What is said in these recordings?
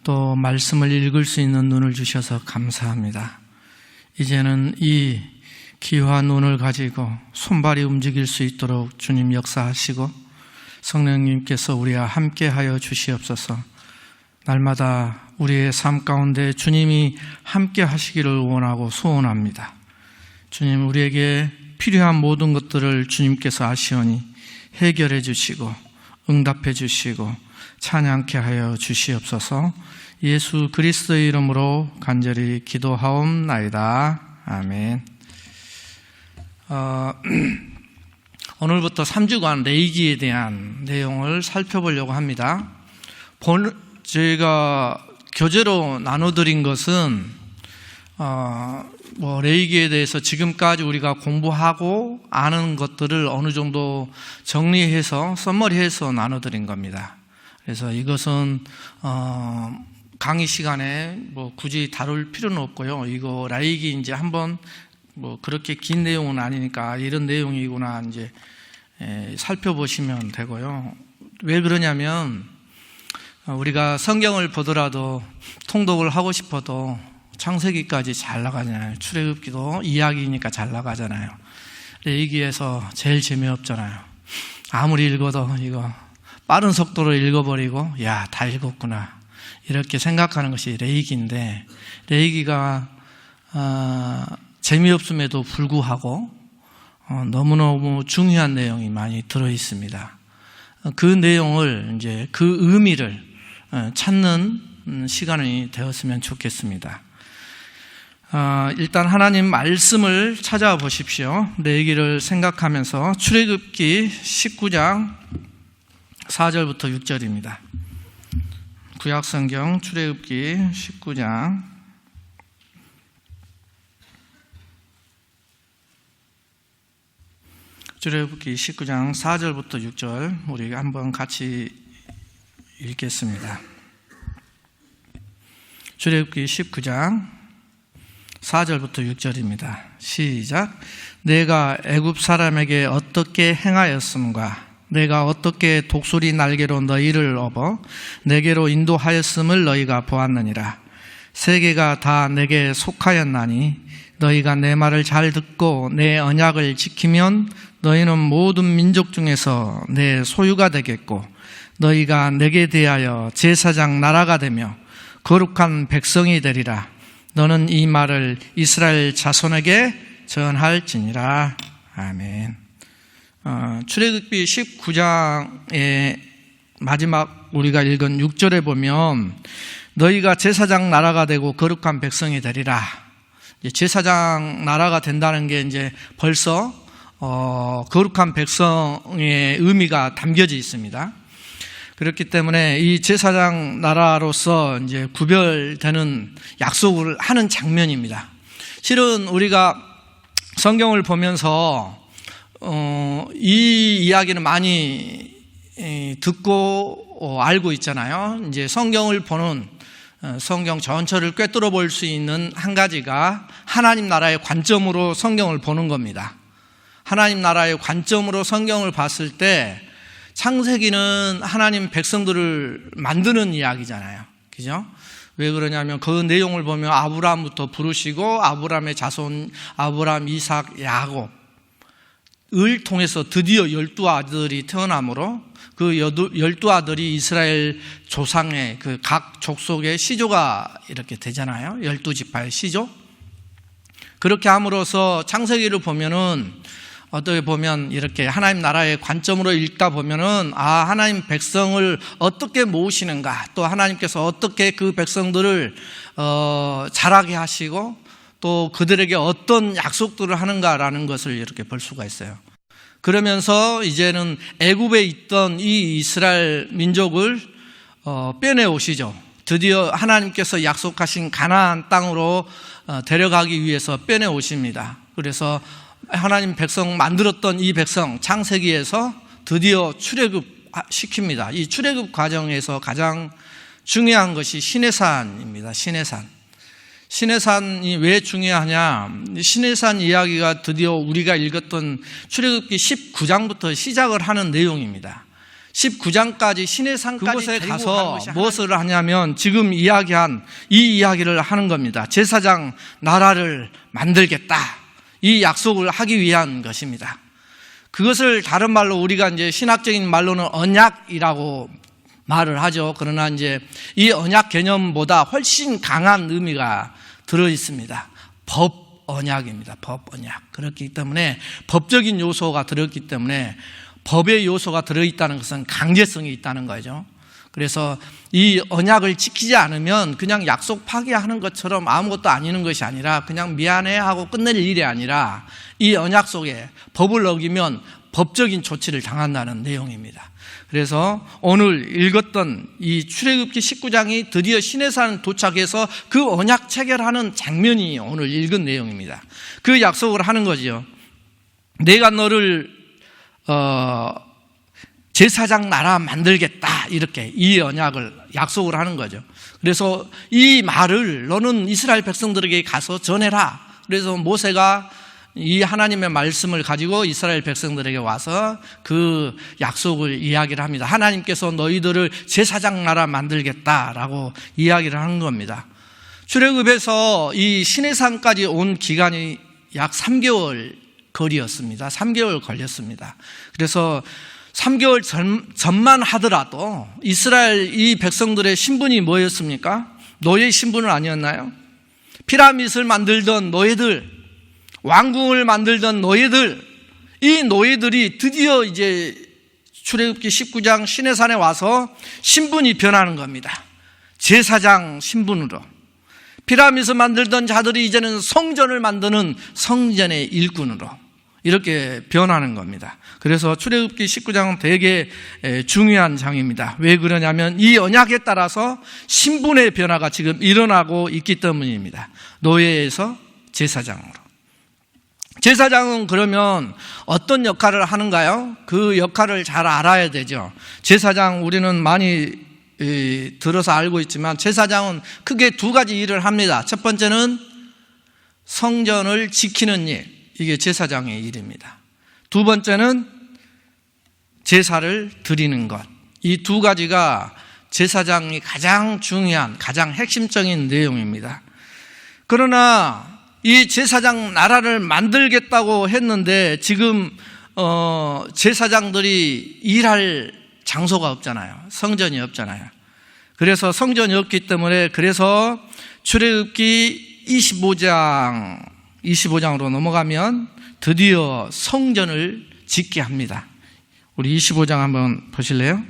또 말씀을 읽을 수 있는 눈을 주셔서 감사합니다. 이제는 이 귀한 눈을 가지고 손발이 움직일 수 있도록 주님 역사하시고 성령님께서 우리와 함께하여 주시옵소서. 날마다 우리의 삶 가운데 주님이 함께 하시기를 원하고 소원합니다. 주님, 우리에게 필요한 모든 것들을 주님께서 아시오니 해결해 주시고 응답해 주시고 찬양케 하여 주시옵소서. 예수 그리스도의 이름으로 간절히 기도하옵나이다. 아멘. 오늘부터 3주간 레위기에 대한 내용을 살펴보려고 합니다. 저희가 교재로 나눠드린 것은 레위기에 대해서 지금까지 우리가 공부하고 아는 것들을 어느 정도 정리해서 서머리해서 나눠드린 겁니다. 그래서 이것은 강의 시간에 굳이 다룰 필요는 없고요. 이거 레위기 이제 한번 그렇게 긴 내용은 아니니까 이런 내용이구나 이제 살펴보시면 되고요. 왜 그러냐면 우리가 성경을 보더라도 통독을 하고 싶어도 창세기까지 잘 나가잖아요. 출애굽기도 이야기니까 잘 나가잖아요. 레위기에서 제일 재미없잖아요. 아무리 읽어도 이거 빠른 속도로 읽어버리고 야, 다 읽었구나 이렇게 생각하는 것이 레위기인데, 레위기가 재미없음에도 불구하고 너무너무 중요한 내용이 많이 들어있습니다. 그 내용을 이제 그 의미를 찾는 시간이 되었으면 좋겠습니다. 일단 하나님 말씀을 찾아보십시오. 레위기를 생각하면서 출애굽기 19장 4절부터 6절입니다. 구약성경 출애굽기 19장 출애굽기 19장 4절부터 6절 우리 한번 같이 읽겠습니다. 출애굽기 19장 4절부터 6절입니다. 시작. 내가 애굽 사람에게 어떻게 행하였음과 내가 어떻게 독수리 날개로 너희를 업어 내게로 인도하였음을 너희가 보았느니라. 세계가 다 내게 속하였나니 너희가 내 말을 잘 듣고 내 언약을 지키면 너희는 모든 민족 중에서 내 소유가 되겠고 너희가 내게 대하여 제사장 나라가 되며 거룩한 백성이 되리라. 너는 이 말을 이스라엘 자손에게 전할지니라. 아멘. 출애굽기 19장의 마지막 우리가 읽은 6절에 보면 너희가 제사장 나라가 되고 거룩한 백성이 되리라. 제사장 나라가 된다는 게 이제 벌써 거룩한 백성의 의미가 담겨져 있습니다. 그렇기 때문에 이 제사장 나라로서 이제 구별되는 약속을 하는 장면입니다. 실은 우리가 성경을 보면서 이 이야기는 많이 듣고 알고 있잖아요. 이제 성경을 보는 성경 전체를 꿰뚫어 볼 수 있는 한 가지가 하나님 나라의 관점으로 성경을 보는 겁니다. 하나님 나라의 관점으로 성경을 봤을 때 창세기는 하나님 백성들을 만드는 이야기잖아요. 그죠? 왜 그러냐면 그 내용을 보면 아브라함부터 부르시고 아브라함의 자손 아브라함, 이삭, 야곱을 통해서 드디어 12아들이 태어나므로 그 12아들이 이스라엘 조상의 그 각 족속의 시조가 이렇게 되잖아요. 12지파의 시조. 그렇게 함으로써 창세기를 보면은 어떻게 보면 이렇게 하나님 나라의 관점으로 읽다 보면은 하나님 백성을 어떻게 모으시는가, 또 하나님께서 어떻게 그 백성들을 자라게 하시고 또 그들에게 어떤 약속들을 하는가라는 것을 이렇게 볼 수가 있어요. 그러면서 이제는 애굽에 있던 이 이스라엘 민족을 빼내오시죠. 드디어 하나님께서 약속하신 가나안 땅으로 데려가기 위해서 빼내오십니다. 그래서 하나님 백성 만들었던 이 백성 창세기에서 드디어 출애굽시킵니다. 이 출애굽 과정에서 가장 중요한 것이 시내산입니다. 시내산이 왜 중요하냐? 시내산 이야기가 드디어 우리가 읽었던 출애굽기 19장부터 시작을 하는 내용입니다. 19장까지 시내산까지 그곳에 가서 무엇을 하냐면 지금 이야기한 이 이야기를 하는 겁니다. 제사장 나라를 만들겠다, 이 약속을 하기 위한 것입니다. 그것을 다른 말로 우리가 이제 신학적인 말로는 언약이라고 말을 하죠. 그러나 이제 이 언약 개념보다 훨씬 강한 의미가 들어 있습니다. 법 언약입니다. 법 언약. 그렇기 때문에 법적인 요소가 들었기 때문에 법의 요소가 들어있다는 것은 강제성이 있다는 거죠. 그래서 이 언약을 지키지 않으면 그냥 약속 파기하는 것처럼 아무것도 아니는 것이 아니라 그냥 미안해 하고 끝낼 일이 아니라 이 언약 속에 법을 어기면 법적인 조치를 당한다는 내용입니다. 그래서 오늘 읽었던 이 출애굽기 19장이 드디어 시내산 도착해서 그 언약 체결하는 장면이 오늘 읽은 내용입니다. 그 약속을 하는 거죠. 내가 너를 제사장 나라 만들겠다, 이렇게 이 언약을 약속을 하는 거죠. 그래서 이 말을 너는 이스라엘 백성들에게 가서 전해라. 그래서 모세가 이 하나님의 말씀을 가지고 이스라엘 백성들에게 와서 그 약속을 이야기를 합니다. 하나님께서 너희들을 제사장 나라 만들겠다라고 이야기를 하는 겁니다. 출애굽에서 이 시내산까지 온 기간이 약 3개월 거리였습니다. 3개월 걸렸습니다. 그래서 3개월 전만 하더라도 이스라엘 이 백성들의 신분이 뭐였습니까? 노예 신분은 아니었나요? 피라밋을 만들던 노예들, 왕궁을 만들던 노예들, 이 노예들이 드디어 이제 출애굽기 19장 시내산에 와서 신분이 변하는 겁니다. 제사장 신분으로. 피라밋을 만들던 자들이 이제는 성전을 만드는 성전의 일꾼으로 이렇게 변하는 겁니다. 그래서 출애굽기 19장은 되게 중요한 장입니다. 왜 그러냐면 이 언약에 따라서 신분의 변화가 지금 일어나고 있기 때문입니다. 노예에서 제사장으로. 제사장은 그러면 어떤 역할을 하는가요? 그 역할을 잘 알아야 되죠. 제사장 우리는 많이 들어서 알고 있지만 제사장은 크게 두 가지 일을 합니다. 첫 번째는 성전을 지키는 일, 이게 제사장의 일입니다. 두 번째는 제사를 드리는 것. 이 두 가지가 제사장이 가장 중요한, 가장 핵심적인 내용입니다. 그러나 이 제사장 나라를 만들겠다고 했는데 지금 제사장들이 일할 장소가 없잖아요. 성전이 없잖아요. 그래서 성전이 없기 때문에 그래서 출애굽기 25장으로 넘어가면 드디어 성전을 짓게 합니다. 우리 25장 한번 보실래요?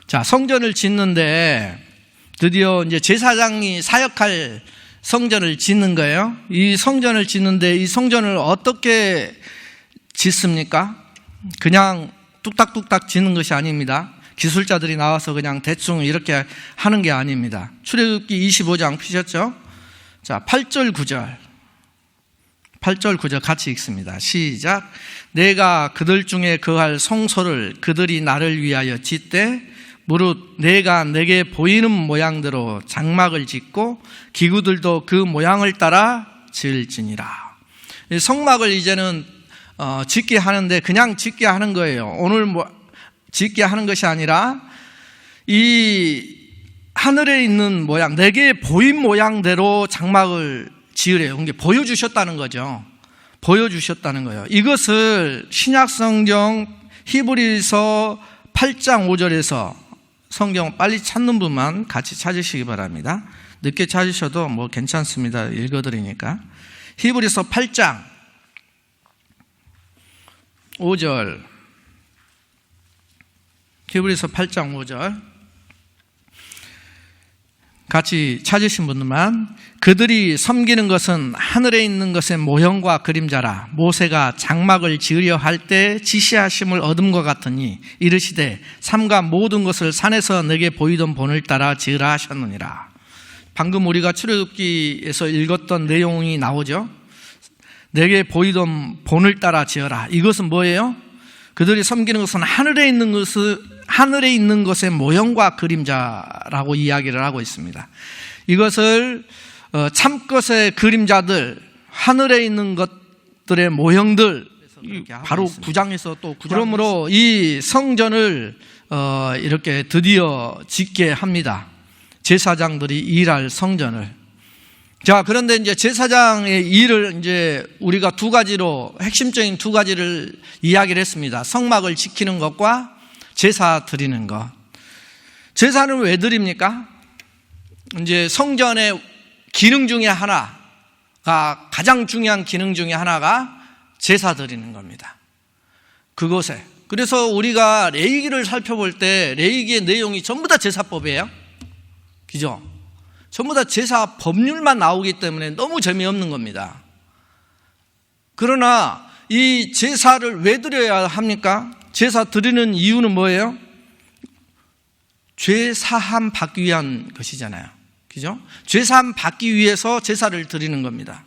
자, 성전을 짓는데 드디어 이제 제사장이 사역할 성전을 짓는 거예요. 이 성전을 짓는데 이 성전을 어떻게 짓습니까? 그냥 뚝딱뚝딱 짓는 것이 아닙니다. 기술자들이 나와서 그냥 대충 이렇게 하는 게 아닙니다. 출애굽기 25장 피셨죠? 자, 8절 9절 같이 읽습니다. 시작. 내가 그들 중에 거할 성소를 그들이 나를 위하여 짓되 무릇 내가 내게 보이는 모양대로 장막을 짓고 기구들도 그 모양을 따라 지을지니라. 성막을 이제는 짓게 하는데 그냥 짓게 하는 거예요. 오늘 짓게 하는 것이 아니라 이 하늘에 있는 모양, 내게 보인 모양대로 장막을 지으래요. 이게 보여주셨다는 거죠. 보여주셨다는 거예요. 이것을 신약성경 히브리서 8장 5절에서 성경 빨리 찾는 분만 같이 찾으시기 바랍니다. 늦게 찾으셔도 뭐 괜찮습니다. 읽어드리니까. 히브리서 8장 5절. 히브리서 8장 5절. 같이 찾으신 분들만. 그들이 섬기는 것은 하늘에 있는 것의 모형과 그림자라. 모세가 장막을 지으려 할 때 지시하심을 얻음과 같으니 이르시되 삼가 모든 것을 산에서 내게 보이던 본을 따라 지으라 하셨느니라. 방금 우리가 출애굽기에서 읽었던 내용이 나오죠. 내게 보이던 본을 따라 지어라. 이것은 뭐예요? 그들이 섬기는 것은 하늘에 있는 것의 모형과 그림자라고 이야기를 하고 있습니다. 이것을 참것의 그림자들, 하늘에 있는 것들의 모형들, 바로 9장에서 또 9장. 그러므로 이 성전을 이렇게 드디어 짓게 합니다. 제사장들이 일할 성전을. 자, 그런데 이제 제사장의 일을 이제 우리가 두 가지로, 핵심적인 두 가지를 이야기를 했습니다. 성막을 지키는 것과 제사 드리는 것. 제사는 왜 드립니까? 이제 성전의 기능 중에 하나가, 가장 중요한 기능 중에 하나가 제사 드리는 겁니다. 그곳에. 그래서 우리가 레위기를 살펴볼 때 레위기의 내용이 전부 다 제사법이에요. 그죠? 전부 다 제사 법률만 나오기 때문에 너무 재미없는 겁니다. 그러나 이 제사를 왜 드려야 합니까? 제사 드리는 이유는 뭐예요? 죄 사함 받기 위한 것이잖아요. 그죠? 죄 사함 받기 위해서 제사를 드리는 겁니다.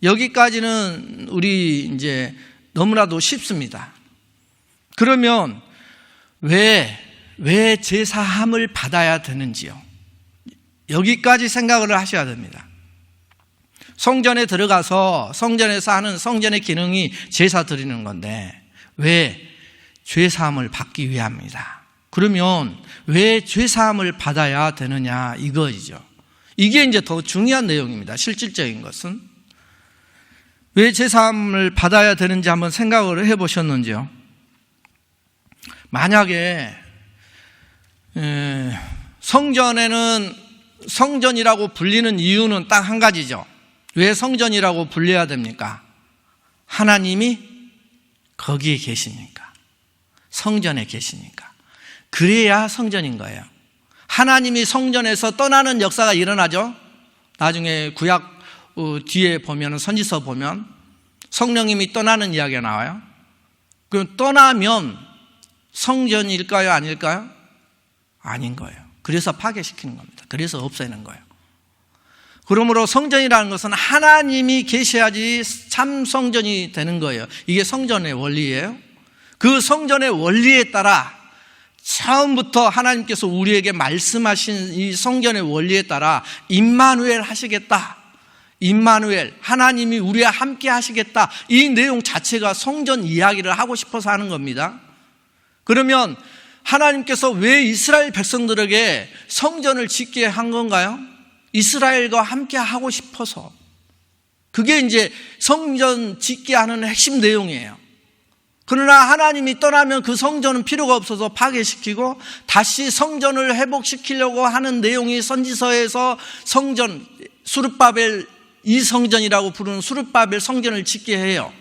여기까지는 우리 이제 너무나도 쉽습니다. 그러면 왜 제사함을 받아야 되는지요? 여기까지 생각을 하셔야 됩니다. 성전에 들어가서 성전에서 하는 성전의 기능이 제사 드리는 건데 왜 죄사함을 받기 위함입니다. 그러면 왜 죄사함을 받아야 되느냐 이거이죠. 이게 이제 더 중요한 내용입니다. 실질적인 것은 왜 죄사함을 받아야 되는지 한번 생각을 해보셨는지요? 만약에 성전에는 성전이라고 불리는 이유는 딱 한 가지죠. 왜 성전이라고 불려야 됩니까? 하나님이 거기에 계시니까, 성전에 계시니까. 그래야 성전인 거예요. 하나님이 성전에서 떠나는 역사가 일어나죠. 나중에 구약 뒤에 보면, 선지서 보면 성령님이 떠나는 이야기가 나와요. 그럼 떠나면 성전일까요? 아닐까요? 아닌 거예요. 그래서 파괴시키는 겁니다. 그래서 없애는 거예요. 그러므로 성전이라는 것은 하나님이 계셔야지 참 성전이 되는 거예요. 이게 성전의 원리예요. 그 성전의 원리에 따라 처음부터 하나님께서 우리에게 말씀하신 이 성전의 원리에 따라 임마누엘 하시겠다. 임마누엘, 하나님이 우리와 함께 하시겠다. 이 내용 자체가 성전 이야기를 하고 싶어서 하는 겁니다. 그러면 하나님께서 왜 이스라엘 백성들에게 성전을 짓게 한 건가요? 이스라엘과 함께 하고 싶어서. 그게 이제 성전 짓게 하는 핵심 내용이에요. 그러나 하나님이 떠나면 그 성전은 필요가 없어서 파괴시키고 다시 성전을 회복시키려고 하는 내용이 선지서에서 성전, 수르바벨 이성전이라고 부르는 수르바벨 성전을 짓게 해요.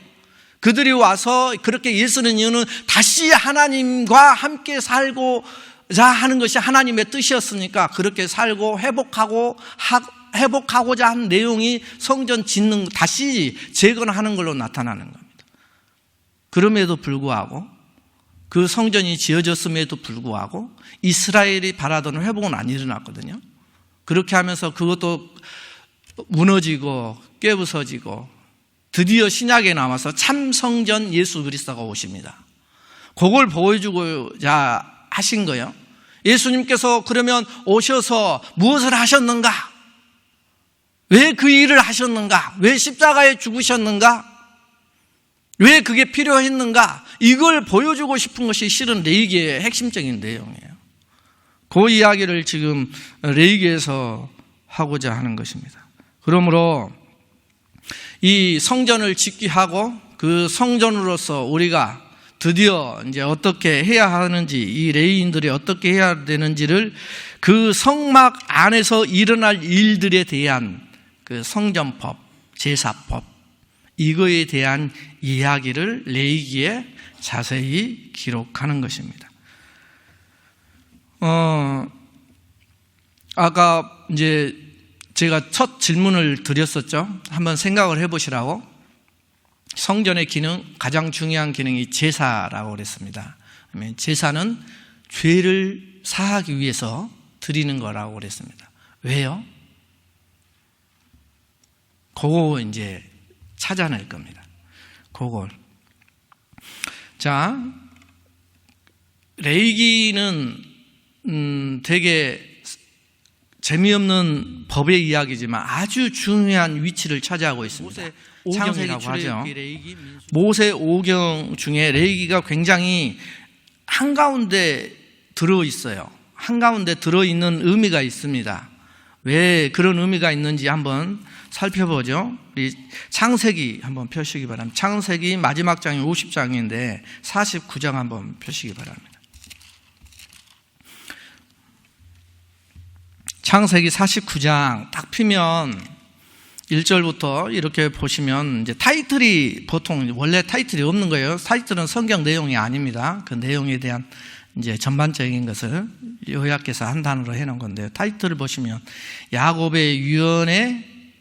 그들이 와서 그렇게 예쓰는 이유는 다시 하나님과 함께 살고자 하는 것이 하나님의 뜻이었으니까 그렇게 살고 회복하고자 하는 내용이 성전 짓는, 다시 재건하는 걸로 나타나는 겁니다. 그럼에도 불구하고, 그 성전이 지어졌음에도 불구하고 이스라엘이 바라던 회복은 안 일어났거든요. 그렇게 하면서 그것도 무너지고 깨부서지고 드디어 신약에 나와서 참 성전 예수 그리스도가 오십니다. 그걸 보여주고자 하신 거예요. 예수님께서 그러면 오셔서 무엇을 하셨는가? 왜 그 일을 하셨는가? 왜 십자가에 죽으셨는가? 왜 그게 필요했는가? 이걸 보여주고 싶은 것이 실은 레위기의 핵심적인 내용이에요. 그 이야기를 지금 레위기에서 하고자 하는 것입니다. 그러므로 이 성전을 짓게 하고 그 성전으로서 우리가 드디어 이제 어떻게 해야 하는지, 이 레위인들이 어떻게 해야 되는지를 그 성막 안에서 일어날 일들에 대한 그 성전법, 제사법, 이거에 대한 이야기를 레위기에 자세히 기록하는 것입니다. 아까 이제 제가 첫 질문을 드렸었죠. 한번 생각을 해보시라고. 성전의 기능, 가장 중요한 기능이 제사라고 그랬습니다. 제사는 죄를 사하기 위해서 드리는 거라고 그랬습니다. 왜요? 그거 이제 찾아낼 겁니다. 그걸. 자, 레위기는 되게 재미없는 법의 이야기지만 아주 중요한 위치를 차지하고 있습니다. 창세기라고 하죠. 모세 5경 중에 레위기가 굉장히 한가운데 들어있어요. 한가운데 들어있는 의미가 있습니다. 왜 그런 의미가 있는지 한번 살펴보죠. 우리 창세기 한번 펴시기 바랍니다. 창세기 마지막 장이 50장인데 49장 한번 펴시기 바랍니다. 창세기 49장 딱 피면 1절부터 이렇게 보시면 이제 타이틀이 보통 원래 타이틀이 없는 거예요. 타이틀은 성경 내용이 아닙니다. 그 내용에 대한 이제 전반적인 것을 요약해서 한 단어로 해놓은 건데요. 타이틀을 보시면 야곱의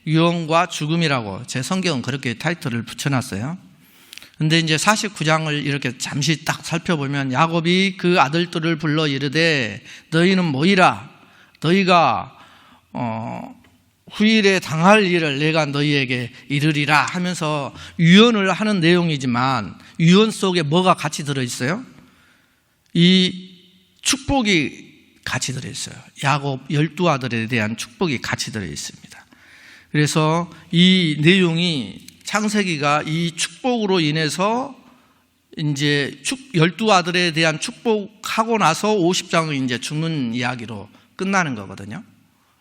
유언과 죽음이라고 제 성경은 그렇게 타이틀을 붙여놨어요. 근데 이제 49장을 이렇게 잠시 딱 살펴보면 야곱이 그 아들들을 불러 이르되 너희는 모이라. 너희가 후일에 당할 일을 내가 너희에게 이르리라 하면서 유언을 하는 내용이지만 유언 속에 뭐가 같이 들어있어요? 이 축복이 같이 들어있어요. 야곱 12아들에 대한 축복이 같이 들어있습니다. 그래서 이 내용이 창세기가 이 축복으로 인해서 이제 12아들에 대한 축복하고 나서 50장은 이제 죽는 이야기로 끝나는 거거든요.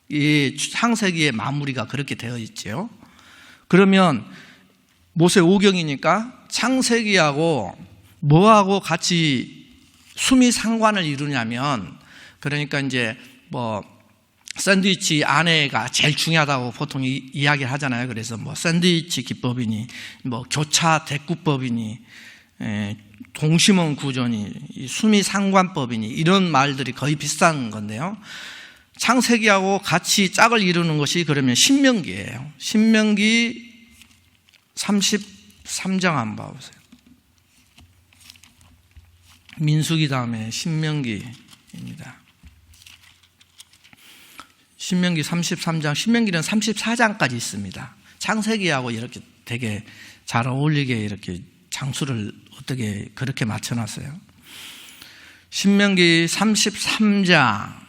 이 창세기의 마무리가 그렇게 되어 있죠. 그러면 모세 5경이니까 창세기하고 뭐하고 같이 숨이 상관을 이루냐면, 그러니까 이제 뭐 샌드위치 안에가 제일 중요하다고 보통 이야기를 하잖아요. 그래서 뭐 샌드위치 기법이니 뭐 교차 대꾸법이니 동심원 구조니 수미 상관법이니 이런 말들이 거의 비슷한 건데요. 창세기하고 같이 짝을 이루는 것이 그러면 신명기예요. 신명기 33장 한번 봐보세요. 민수기 다음에 신명기입니다. 신명기 33장, 신명기는 34장까지 있습니다. 창세기하고 이렇게 되게 잘 어울리게 이렇게 장수를 어떻게 그렇게 맞춰놨어요. 신명기 33장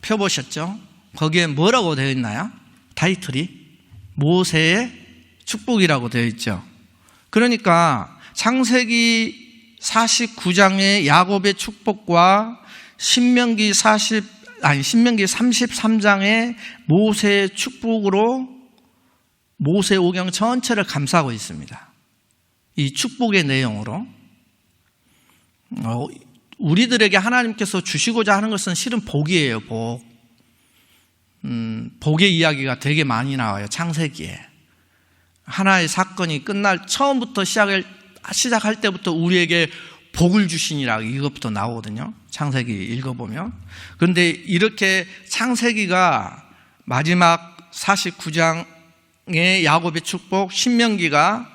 펴보셨죠? 거기에 뭐라고 되어 있나요? 타이틀이 모세의 축복이라고 되어 있죠. 그러니까 창세기 49장의 야곱의 축복과 신명기 33장의 모세의 축복으로 모세 5경 전체를 감싸고 있습니다. 이 축복의 내용으로 우리들에게 하나님께서 주시고자 하는 것은 실은 복이에요. 복의 이야기가 되게 많이 나와요. 창세기에 하나의 사건이 끝날 처음부터 시작할 때부터 우리에게 복을 주시니라 이것부터 나오거든요. 창세기 읽어보면. 그런데 이렇게 창세기가 마지막 49장의 야곱의 축복, 신명기가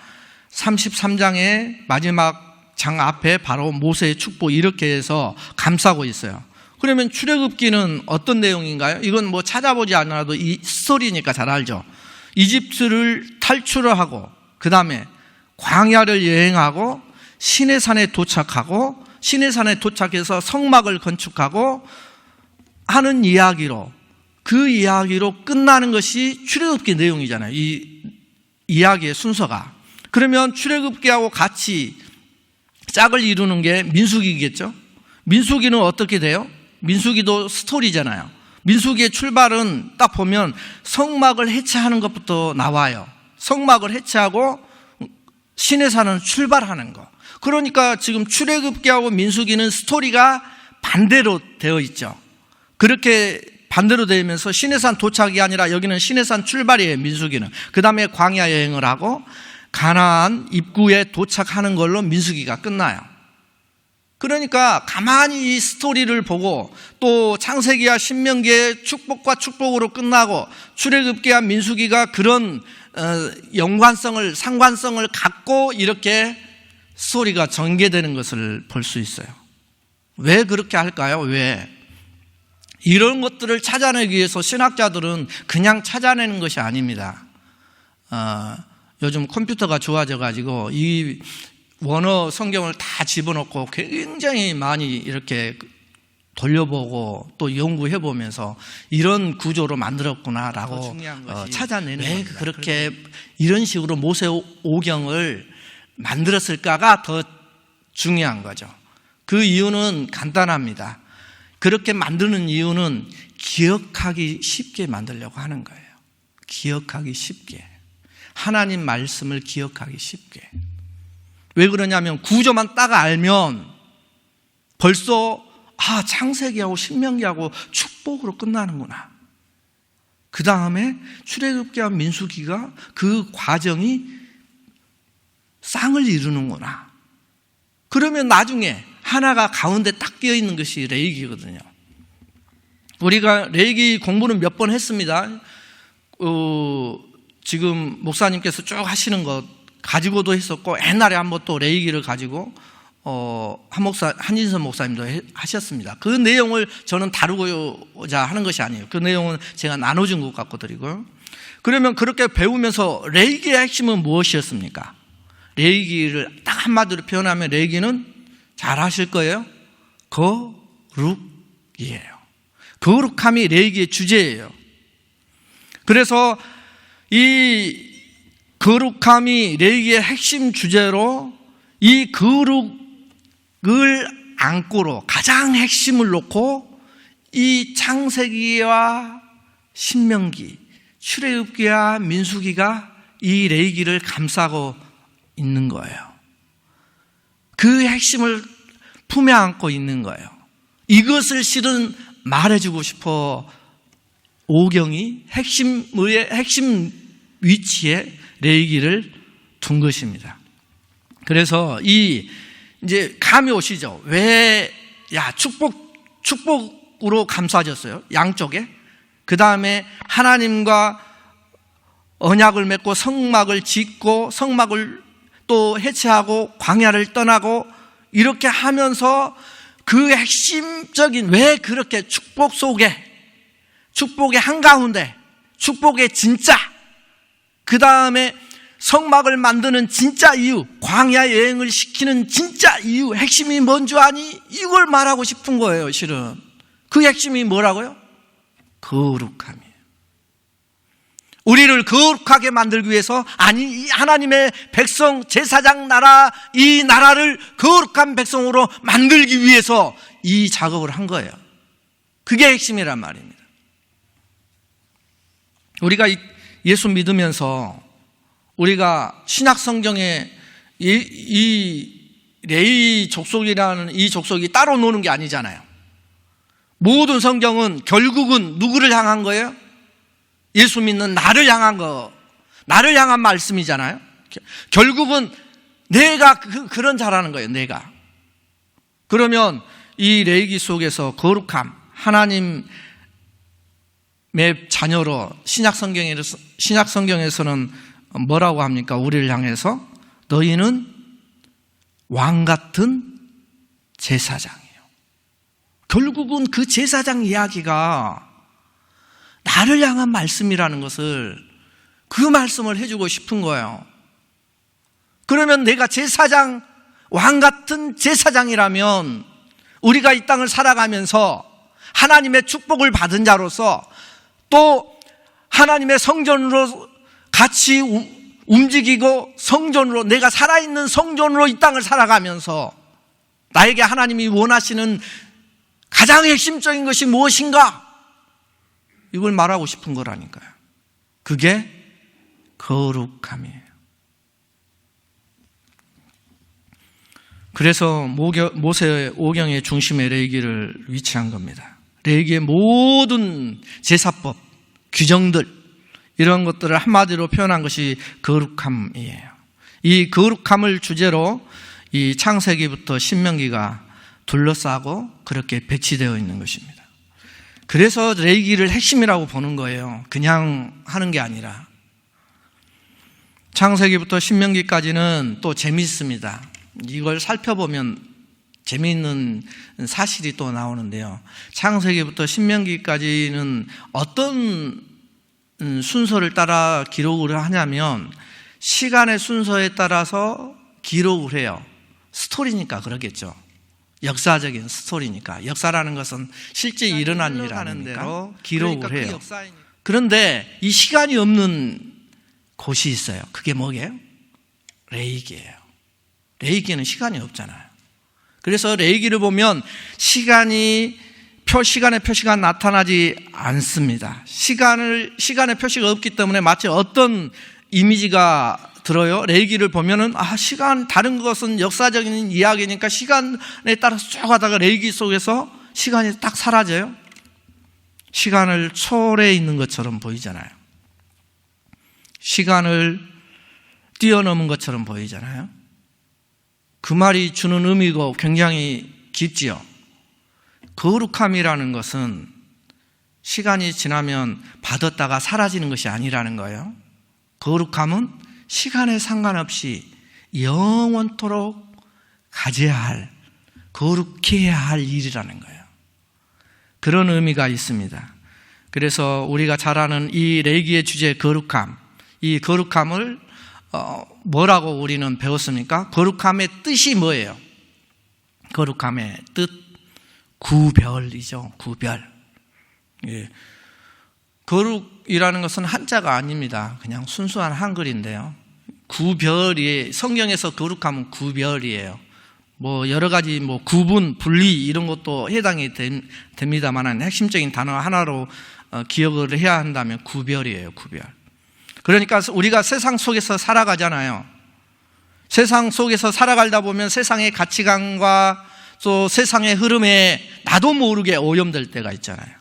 33장의 마지막 장 앞에 바로 모세의 축복 이렇게 해서 감싸고 있어요. 그러면 출애굽기는 어떤 내용인가요? 이건 뭐 찾아보지 않아도 이 스토리니까 잘 알죠. 이집트를 탈출을 하고 그 다음에 광야를 여행하고 시내산에 도착하고 시내산에 도착해서 성막을 건축하고 하는 이야기로 그 이야기로 끝나는 것이 출애굽기 내용이잖아요. 이 이야기의 순서가. 그러면 출애굽기하고 같이 짝을 이루는 게 민수기겠죠. 민수기는 어떻게 돼요? 민수기도 스토리잖아요. 민수기의 출발은 딱 보면 성막을 해체하는 것부터 나와요. 성막을 해체하고 시내산은 출발하는 거. 그러니까 지금 출애굽기하고 민수기는 스토리가 반대로 되어 있죠. 그렇게 반대로 되면서 시내산 도착이 아니라 여기는 시내산 출발이에요. 민수기는. 그 다음에 광야 여행을 하고 가나안 입구에 도착하는 걸로 민수기가 끝나요. 그러니까 가만히 이 스토리를 보고 또 창세기와 신명기의 축복과 축복으로 끝나고 출애굽기와 민수기가 그런 연관성을 상관성을 갖고 이렇게 스토리가 전개되는 것을 볼 수 있어요. 왜 그렇게 할까요? 왜? 이런 것들을 찾아내기 위해서 신학자들은 그냥 찾아내는 것이 아닙니다. 요즘 컴퓨터가 좋아져 가지고 이 원어 성경을 다 집어넣고 굉장히 많이 이렇게 돌려보고 또 연구해보면서 이런 구조로 만들었구나라고 찾아내는 왜 겁니다. 그렇게 이런 식으로 모세 오경을 만들었을까가 더 중요한 거죠. 그 이유는 간단합니다. 그렇게 만드는 이유는 기억하기 쉽게 만들려고 하는 거예요. 기억하기 쉽게. 하나님 말씀을 기억하기 쉽게. 왜 그러냐면 구조만 딱 알면 벌써 창세기하고 신명기하고 축복으로 끝나는구나. 그 다음에 출애굽기와 민수기가 그 과정이 쌍을 이루는구나. 그러면 나중에 하나가 가운데 딱 끼어 있는 것이 레위기거든요. 우리가 레위기 공부는 몇 번 했습니다. 지금 목사님께서 쭉 하시는 것 가지고도 했었고, 옛날에 한번 또 레위기를 가지고 한진선 목사님도 하셨습니다. 그 내용을 저는 다루고자 하는 것이 아니에요. 그 내용은 제가 나눠준 것 같고 드리고요. 그러면 그렇게 배우면서 레위기의 핵심은 무엇이었습니까? 레위기를 딱 한마디로 표현하면 레위기는 잘 아실 거예요. 거룩이에요. 거룩함이 레위기의 주제예요. 그래서 이 거룩함이 레위기의 핵심 주제로 이 거룩을 안고로 가장 핵심을 놓고 이 창세기와 신명기, 출애굽기와 민수기가 이 레위기를 감싸고 있는 거예요. 그 핵심을 품에 안고 있는 거예요. 이것을 실은 말해주고 싶어 오경이 핵심 위치에 레위기를 둔 것입니다. 그래서 이제 감이 오시죠. 왜 축복으로 감싸졌어요. 양쪽에. 그 다음에 하나님과 언약을 맺고 성막을 짓고 성막을 또 해체하고 광야를 떠나고 이렇게 하면서 그 핵심적인 왜 그렇게 축복 속에 축복의 한가운데 축복의 진짜 그 다음에 성막을 만드는 진짜 이유 광야 여행을 시키는 진짜 이유 핵심이 뭔 줄 아니? 이걸 말하고 싶은 거예요. 실은 그 핵심이 뭐라고요? 거룩함이에요. 우리를 거룩하게 만들기 위해서 이 하나님의 백성 제사장 나라 이 나라를 거룩한 백성으로 만들기 위해서 이 작업을 한 거예요. 그게 핵심이란 말입니다. 우리가 예수 믿으면서 우리가 신약 성경에 이 레위 족속이라는 이 족속이 따로 노는 게 아니잖아요. 모든 성경은 결국은 누구를 향한 거예요? 예수 믿는 나를 향한 거, 나를 향한 말씀이잖아요. 결국은 내가 그런 자라는 거예요. 내가. 그러면 이 레위기 속에서 거룩함, 하나님의 자녀로 신약 성경에서는 뭐라고 합니까? 우리를 향해서 너희는 왕 같은 제사장이에요. 결국은 그 제사장 이야기가 나를 향한 말씀이라는 것을 그 말씀을 해주고 싶은 거예요. 그러면 내가 제사장, 왕 같은 제사장이라면 우리가 이 땅을 살아가면서 하나님의 축복을 받은 자로서 또 하나님의 성전으로 같이 움직이고 성전으로 내가 살아있는 성전으로 이 땅을 살아가면서 나에게 하나님이 원하시는 가장 핵심적인 것이 무엇인가? 이걸 말하고 싶은 거라니까요. 그게 거룩함이에요. 그래서 모세 오경의 중심에 레위기를 위치한 겁니다. 레위기의 모든 제사법, 규정들 이런 것들을 한마디로 표현한 것이 거룩함이에요. 이 거룩함을 주제로 이 창세기부터 신명기가 둘러싸고 그렇게 배치되어 있는 것입니다. 그래서 레위기를 핵심이라고 보는 거예요. 그냥 하는 게 아니라. 창세기부터 신명기까지는 또 재미있습니다. 이걸 살펴보면 재미있는 사실이 또 나오는데요. 창세기부터 신명기까지는 어떤 순서를 따라 기록을 하냐면 시간의 순서에 따라서 기록을 해요. 스토리니까 그러겠죠. 역사적인 스토리니까. 역사라는 것은 실제 일어난 일 아닙니까? 기록을 해요. 그런데 이 시간이 없는 곳이 있어요. 그게 뭐게요? 레위기예요. 레위기는 시간이 없잖아요. 그래서 레위기를 보면 시간의 표시가 나타나지 않습니다. 시간의 표시가 없기 때문에 마치 어떤 이미지가 들어요. 레위기를 보면은 다른 것은 역사적인 이야기니까 시간에 따라서 쭉 하다가 레위기 속에서 시간이 딱 사라져요. 시간을 초래해 있는 것처럼 보이잖아요. 시간을 뛰어넘은 것처럼 보이잖아요. 그 말이 주는 의미가 굉장히 깊지요. 거룩함이라는 것은 시간이 지나면 받았다가 사라지는 것이 아니라는 거예요. 거룩함은 시간에 상관없이 영원토록 가져야 할, 거룩해야 할 일이라는 거예요. 그런 의미가 있습니다. 그래서 우리가 잘 아는 이 레위기의 주제 거룩함, 이 거룩함을 뭐라고 우리는 배웠습니까? 거룩함의 뜻이 뭐예요? 거룩함의 뜻, 구별이죠. 구별. 예. 거룩이라는 것은 한자가 아닙니다. 그냥 순수한 한글인데요. 구별이, 성경에서 거룩함은 구별이에요. 여러 가지 구분, 분리 이런 것도 해당이 됩니다만 핵심적인 단어 하나로 기억을 해야 한다면 구별이에요. 구별. 그러니까 우리가 세상 속에서 살아가잖아요. 세상 속에서 살아가다 보면 세상의 가치관과 또 세상의 흐름에 나도 모르게 오염될 때가 있잖아요.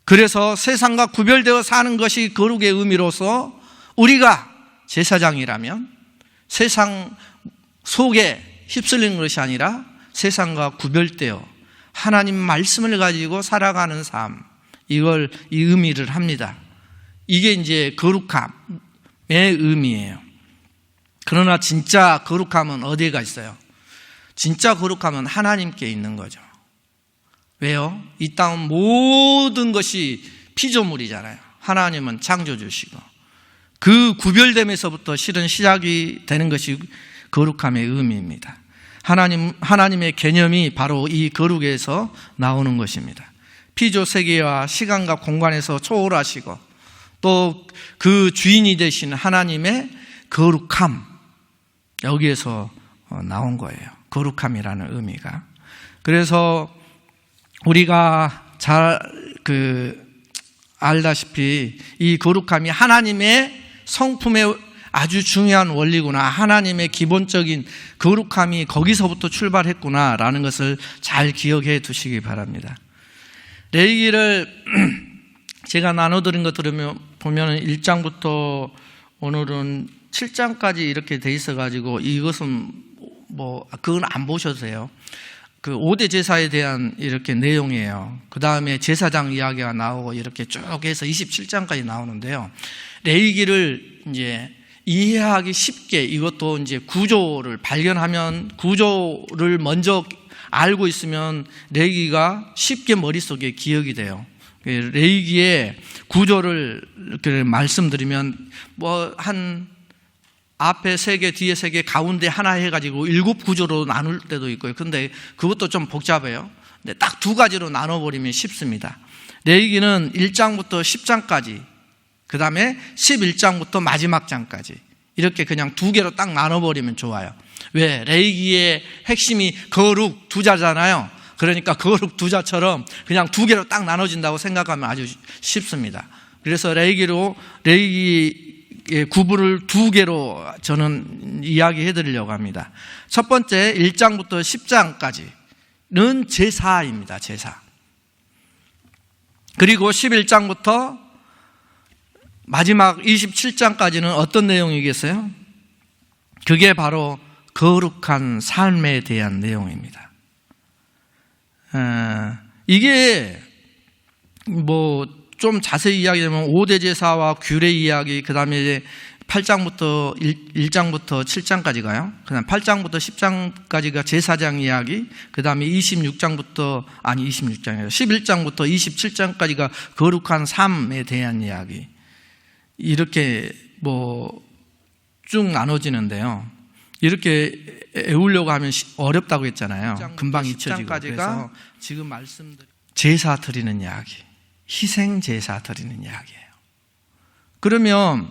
그래서 세상과 구별되어 사는 것이 거룩의 의미로서 우리가 제사장이라면 세상 속에 휩쓸리는 것이 아니라 세상과 구별되어 하나님 말씀을 가지고 살아가는 삶, 이 의미를 합니다. 이게 이제 거룩함의 의미예요. 그러나 진짜 거룩함은 어디가 있어요? 진짜 거룩함은 하나님께 있는 거죠. 왜요? 이 땅 모든 것이 피조물이잖아요. 하나님은 창조주시고 그 구별됨에서부터 실은 시작이 되는 것이 거룩함의 의미입니다. 하나님의 개념이 바로 이 거룩에서 나오는 것입니다. 피조 세계와 시간과 공간에서 초월하시고 또 그 주인이 되신 하나님의 거룩함, 여기에서 나온 거예요. 거룩함이라는 의미가. 그래서 우리가 잘 알다시피 이 거룩함이 하나님의 성품의 아주 중요한 원리구나, 하나님의 기본적인 거룩함이 거기서부터 출발했구나라는 것을 잘 기억해 두시기 바랍니다. 레위기를 제가 나눠드린 것 들으면 보면 1장부터 오늘은 7장까지 이렇게 돼 있어가지고 이것은 그건 안 보셔도 돼요. 그 5대 제사에 대한 이렇게 내용이에요. 그 다음에 제사장 이야기가 나오고 이렇게 쭉 해서 27장까지 나오는데요. 레위기를 이제 이해하기 쉽게, 이것도 이제 구조를 발견하면, 구조를 먼저 알고 있으면 레위기가 쉽게 머릿속에 기억이 돼요. 레위기의 구조를 이렇게 말씀드리면 한 앞에 3개, 뒤에 3개, 가운데 하나 해가지고 7구조로 나눌 때도 있고요. 근데 그것도 좀 복잡해요. 근데 딱 2가지로 나눠버리면 쉽습니다. 레위기는 1장부터 10장까지, 그 다음에 11장부터 마지막 장까지, 이렇게 그냥 2개로 딱 나눠버리면 좋아요. 왜? 레위기의 핵심이 거룩 2자잖아요. 그러니까 거룩 2자처럼 그냥 2개로 딱 나눠진다고 생각하면 아주 쉽습니다. 그래서 레위기의 구분을 2개로 저는 이야기해 드리려고 합니다. 첫 번째 1장부터 10장까지는 제사입니다. 제사. 그리고 11장부터 마지막 27장까지는 어떤 내용이겠어요? 그게 바로 거룩한 삶에 대한 내용입니다. 이게 좀 자세히 이야기하면 5대 제사와 규례 이야기, 그 다음에 8장부터 1장부터 7장까지 가요. 그 다음 8장부터 10장까지가 제사장 이야기, 그 다음에 11장부터 27장부터 27장까지가 거룩한 삶에 대한 이야기. 이렇게 쭉 나눠지는데요. 이렇게 외우려고 하면 어렵다고 했잖아요. 금방 잊혀지고. 그래서 지금 말씀드린 제사 드리는 이야기, 희생 제사 드리는 이야기예요. 그러면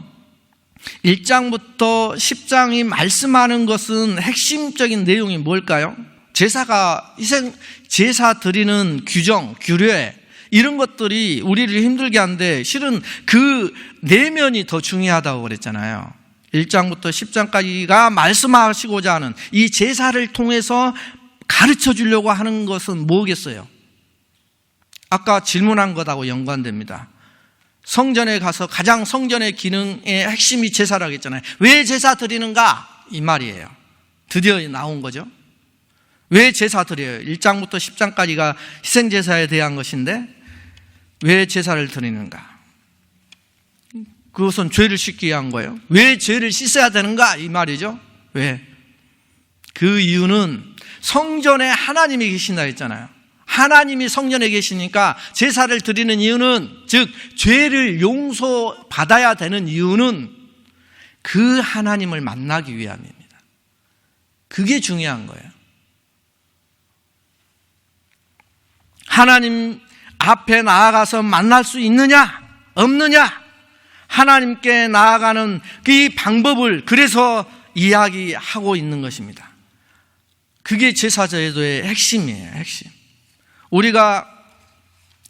1장부터 10장이 말씀하는 것은 핵심적인 내용이 뭘까요? 제사가 희생 제사 드리는 규정, 규례 이런 것들이 우리를 힘들게 하는데 실은 그 내면이 더 중요하다고 그랬잖아요. 1장부터 10장까지가 말씀하시고자 하는 이 제사를 통해서 가르쳐 주려고 하는 것은 뭐겠어요? 아까 질문한 것하고 연관됩니다. 성전에 가서 가장 성전의 기능의 핵심이 제사라고 했잖아요. 왜 제사 드리는가? 이 말이에요. 드디어 나온 거죠. 왜 제사 드려요? 1장부터 10장까지가 희생제사에 대한 것인데 왜 제사를 드리는가? 그것은 죄를 씻기 위한 거예요. 왜 죄를 씻어야 되는가? 이 말이죠. 왜? 그 이유는 성전에 하나님이 계신다 했잖아요. 하나님이 성전에 계시니까 제사를 드리는 이유는, 즉 죄를 용서받아야 되는 이유는 그 하나님을 만나기 위함입니다. 그게 중요한 거예요. 하나님 앞에 나아가서 만날 수 있느냐 없느냐, 하나님께 나아가는 그 방법을 그래서 이야기하고 있는 것입니다. 그게 제사제도의 핵심이에요. 핵심. 우리가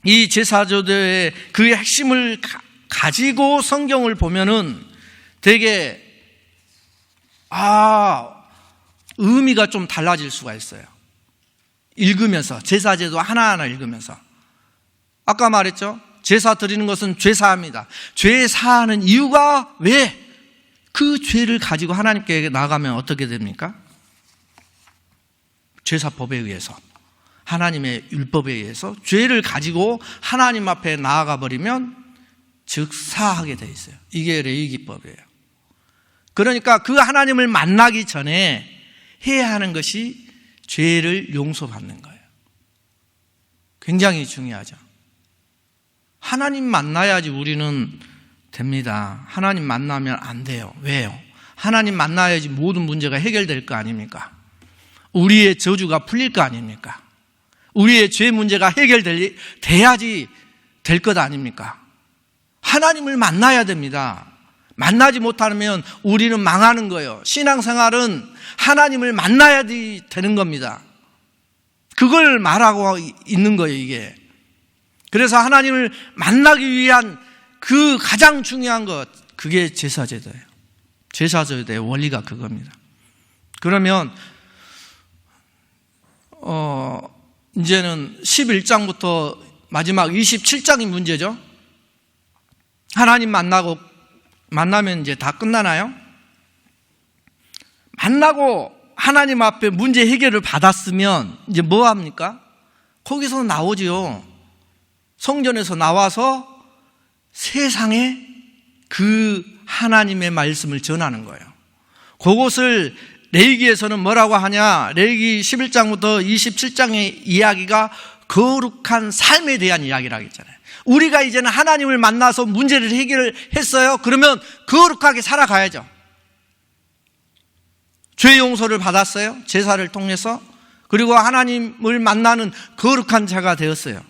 이 제사제도의 그 핵심을 가지고 성경을 보면은 되게 의미가 좀 달라질 수가 있어요. 읽으면서, 제사제도 하나하나 읽으면서. 아까 말했죠? 제사 드리는 것은 죄사합니다. 죄사하는 이유가 왜? 그 죄를 가지고 하나님께 나아가면 어떻게 됩니까? 죄사법에 의해서, 하나님의 율법에 의해서 죄를 가지고 하나님 앞에 나아가 버리면 즉 사하게 돼 있어요. 이게 레위기법이에요. 그러니까 그 하나님을 만나기 전에 해야 하는 것이 죄를 용서받는 거예요. 굉장히 중요하죠. 하나님 만나야지 우리는 됩니다. 하나님 만나면 안 돼요. 왜요? 하나님 만나야지 모든 문제가 해결될 거 아닙니까? 우리의 저주가 풀릴 거 아닙니까? 우리의 죄 문제가 해결돼야지 될 것 아닙니까? 하나님을 만나야 됩니다. 만나지 못하면 우리는 망하는 거예요. 신앙생활은 하나님을 만나야 되는 겁니다. 그걸 말하고 있는 거예요, 이게. 그래서 하나님을 만나기 위한 그 가장 중요한 것, 그게 제사제도예요. 제사제도의 원리가 그겁니다. 그러면 이제는 11장부터 마지막 27장이 문제죠. 하나님 만나면 이제 다 끝나나요? 만나고 하나님 앞에 문제 해결을 받았으면 이제 뭐 합니까? 거기서 나오지요. 성전에서 나와서 세상에 그 하나님의 말씀을 전하는 거예요. 그것을 레위기에서는 뭐라고 하냐? 레위기 11장부터 27장의 이야기가 거룩한 삶에 대한 이야기라고 했잖아요. 우리가 이제는 하나님을 만나서 문제를 해결했어요. 그러면 거룩하게 살아가야죠. 죄 용서를 받았어요. 제사를 통해서. 그리고 하나님을 만나는 거룩한 자가 되었어요.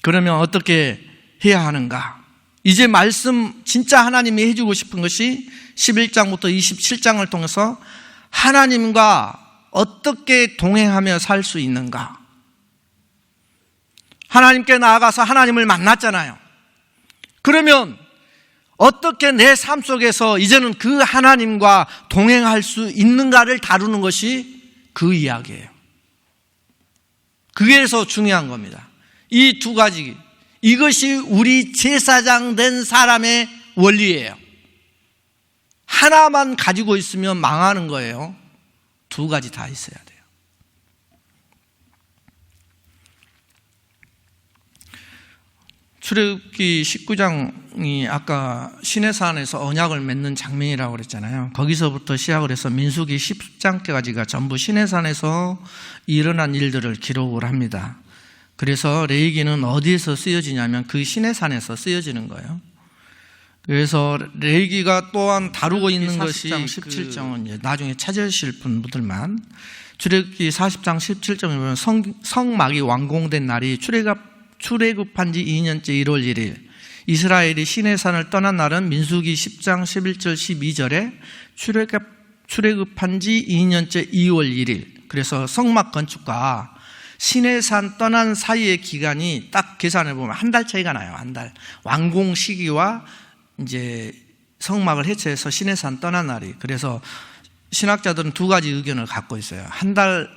그러면 어떻게 해야 하는가? 이제 말씀 진짜 하나님이 해주고 싶은 것이 11장부터 27장을 통해서 하나님과 어떻게 동행하며 살 수 있는가? 하나님께 나아가서 하나님을 만났잖아요. 그러면 어떻게 내 삶 속에서 이제는 그 하나님과 동행할 수 있는가를 다루는 것이 그 이야기예요. 그게서 중요한 겁니다. 이 두 가지, 이것이 우리 제사장 된 사람의 원리예요. 하나만 가지고 있으면 망하는 거예요. 두 가지 다 있어야 돼요. 출애굽기 19장이 아까 시내산에서 언약을 맺는 장면이라고 그랬잖아요. 거기서부터 시작을 해서 민수기 10장까지가 전부 시내산에서 일어난 일들을 기록을 합니다. 그래서 레위기는 어디에서 쓰여지냐면 그 시내산에서 쓰여지는 거예요. 그래서 레위기가 또한 다루고 있는 것이 17장은 나중에 찾으실 분들만, 출애굽기 40장 17장에 보면 성막이 완공된 날이 출애굽한 지 2년째 1월 1일, 이스라엘이 시내산을 떠난 날은 민수기 10장 11절 12절에 출애굽한 지 2년째 2월 1일. 그래서 성막 건축과 시내산 떠난 사이의 기간이 딱 계산해 보면 한 달 차이가 나요. 한 달. 완공 시기와 이제 성막을 해체해서 시내산 떠난 날이. 그래서 신학자들은 두 가지 의견을 갖고 있어요. 한 달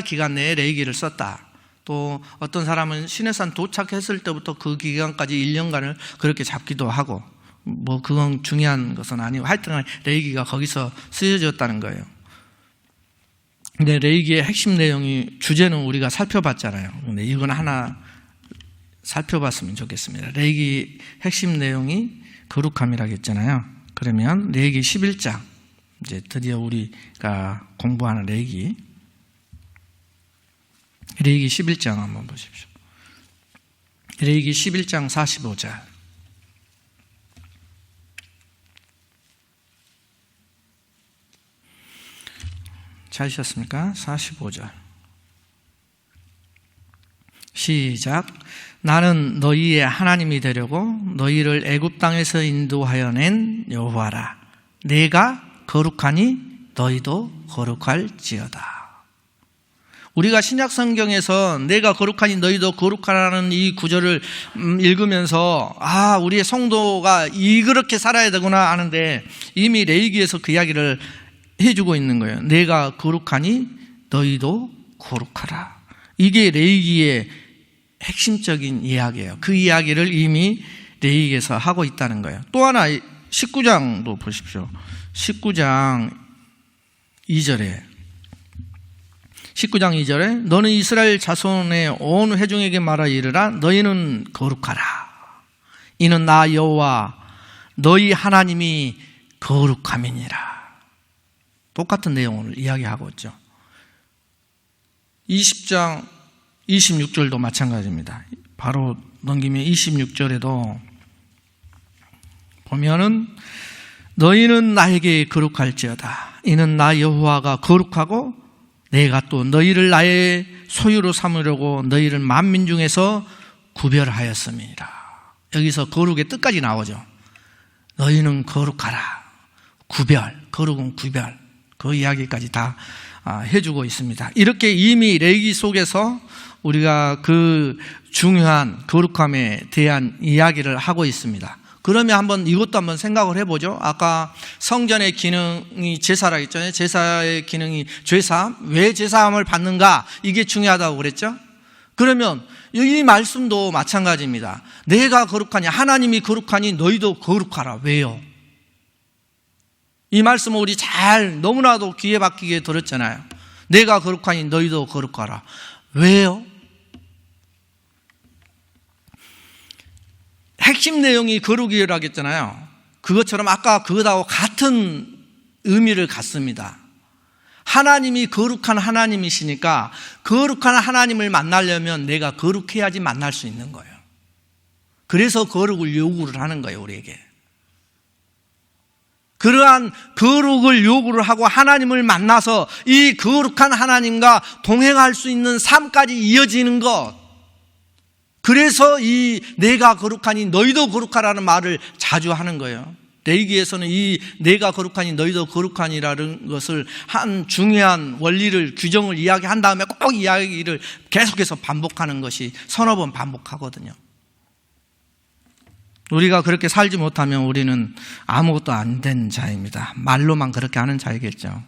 기간 내에 레위기를 썼다. 또 어떤 사람은 시내산 도착했을 때부터 그 기간까지 1년간을 그렇게 잡기도 하고, 뭐 그건 중요한 것은 아니고 하여튼 레위기가 거기서 쓰여졌다는 거예요. 근데 레위기의 핵심 내용이, 주제는 우리가 살펴봤잖아요. 근데 이건 하나 살펴봤으면 좋겠습니다. 레위기 핵심 내용이 거룩함이라고 했잖아요. 그러면 레위기 11장, 이제 드디어 우리가 공부하는 레위기 11장 한번 보십시오. 레위기 11장 45절. 찾으셨습니까? 45절. 시작. 나는 너희의 하나님이 되려고 너희를 애굽 땅에서 인도하여 낸 여호와라. 내가 거룩하니 너희도 거룩할지어다. 우리가 신약 성경에서 내가 거룩하니 너희도 거룩하라는 이 구절을 읽으면서 우리의 성도가 그렇게 살아야 되구나 하는데, 이미 레위기에서 그 이야기를 해주고 있는 거예요. 내가 거룩하니 너희도 거룩하라. 이게 레위기의 핵심적인 이야기예요. 그 이야기를 이미 레위기에서 하고 있다는 거예요. 또 하나 19장도 보십시오. 19장 2절에 너는 이스라엘 자손의 온 회중에게 말하 이르라. 너희는 거룩하라. 이는 나 여호와 너희 하나님이 거룩함이니라. 똑같은 내용을 이야기하고 있죠. 20장 26절도 마찬가지입니다. 바로 넘기면 26절에도 보면은 너희는 나에게 거룩할지어다. 이는 나 여호와가 거룩하고 내가 또 너희를 나의 소유로 삼으려고 너희를 만민 중에서 구별하였음이니라. 여기서 거룩의 뜻까지 나오죠. 너희는 거룩하라. 거룩은 구별. 그 이야기까지 다 해주고 있습니다. 이렇게 이미 레위기 속에서 우리가 그 중요한 거룩함에 대한 이야기를 하고 있습니다. 그러면 이것도 한번 생각을 해보죠. 아까 성전의 기능이 제사라고 했잖아요. 제사의 기능이 죄사함. 왜 죄사함을 받는가? 이게 중요하다고 그랬죠. 그러면 이 말씀도 마찬가지입니다. 내가 거룩하니, 하나님이 거룩하니 너희도 거룩하라. 왜요? 이 말씀을 우리 너무나도 귀에 박히게 들었잖아요. 내가 거룩하니 너희도 거룩하라. 왜요? 핵심 내용이 거룩이라고 했잖아요. 그것처럼 아까 그것하고 같은 의미를 갖습니다. 하나님이 거룩한 하나님이시니까 거룩한 하나님을 만나려면 내가 거룩해야지 만날 수 있는 거예요. 그래서 거룩을 요구를 하는 거예요, 우리에게. 그러한 거룩을 요구를 하고 하나님을 만나서 이 거룩한 하나님과 동행할 수 있는 삶까지 이어지는 것. 그래서 이 내가 거룩하니 너희도 거룩하라는 말을 자주 하는 거예요. 레위기에서는 이 내가 거룩하니 너희도 거룩하니라는 것을 한 중요한 원리를, 규정을 이야기한 다음에 꼭 이야기를 계속해서 반복하는 것이 서너 번 반복하거든요. 우리가 그렇게 살지 못하면 우리는 아무것도 안 된 자입니다. 말로만 그렇게 하는 자이겠죠.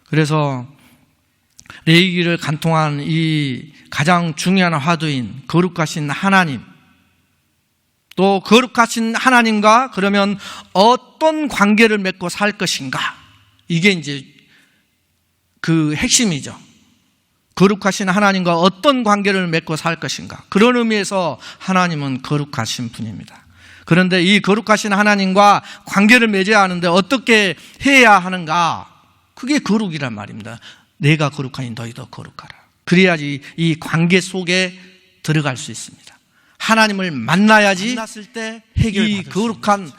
그래서 레위기를 간통한 이 가장 중요한 화두인 거룩하신 하나님, 또 거룩하신 하나님과 그러면 어떤 관계를 맺고 살 것인가, 이게 이제 그 핵심이죠. 거룩하신 하나님과 어떤 관계를 맺고 살 것인가. 그런 의미에서 하나님은 거룩하신 분입니다. 그런데 이 거룩하신 하나님과 관계를 맺어야 하는데 어떻게 해야 하는가? 그게 거룩이란 말입니다. 내가 거룩하니 너희도 거룩하라. 그래야지 이 관계 속에 들어갈 수 있습니다. 하나님을 만나야지 만났을 때 이 거룩한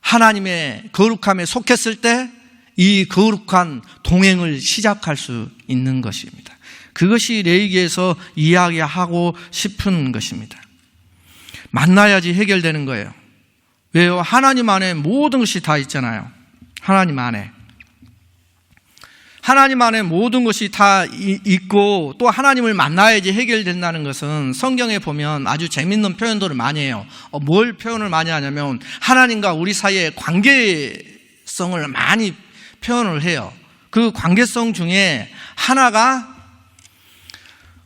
하나님의 거룩함에 속했을 때 이 거룩한 동행을 시작할 수 있는 것입니다. 그것이 레위기에서 이야기하고 싶은 것입니다. 만나야지 해결되는 거예요. 왜요? 하나님 안에 모든 것이 다 있잖아요. 하나님 안에 모든 것이 다 있고 또 하나님을 만나야지 해결된다는 것은 성경에 보면 아주 재밌는 표현들을 많이 해요. 뭘 표현을 많이 하냐면 하나님과 우리 사이의 관계성을 많이 표현을 해요. 그 관계성 중에 하나가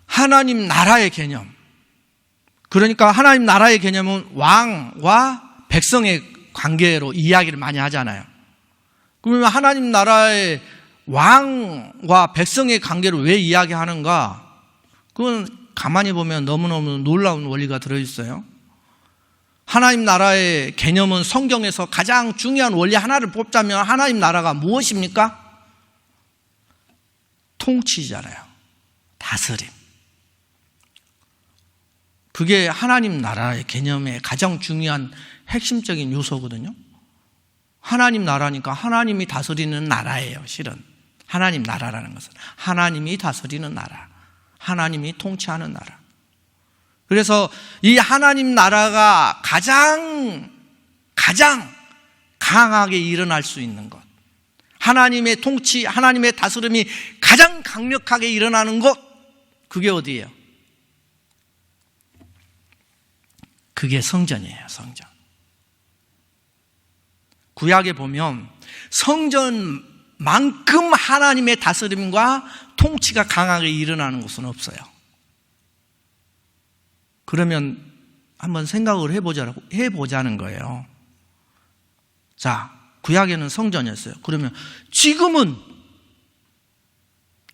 하나님 나라의 개념. 그러니까 하나님 나라의 개념은 왕과 백성의 관계로 이야기를 많이 하잖아요. 그러면 하나님 나라의 왕과 백성의 관계를 왜 이야기하는가? 그건 가만히 보면 너무너무 놀라운 원리가 들어있어요. 하나님 나라의 개념은 성경에서 가장 중요한 원리 하나를 뽑자면 하나님 나라가 무엇입니까? 통치잖아요. 다스림. 그게 하나님 나라의 개념의 가장 중요한 핵심적인 요소거든요. 하나님 나라니까 하나님이 다스리는 나라예요, 실은. 하나님 나라라는 것은 하나님이 다스리는 나라, 하나님이 통치하는 나라. 그래서 이 하나님 나라가 가장 강하게 일어날 수 있는 것, 하나님의 통치, 하나님의 다스림이 가장 강력하게 일어나는 것, 그게 어디예요? 그게 성전이에요, 성전. 구약에 보면 성전만큼 하나님의 다스림과 통치가 강하게 일어나는 곳은 없어요. 그러면 한번 생각을 해보자는 거예요. 자, 구약에는 성전이었어요. 그러면 지금은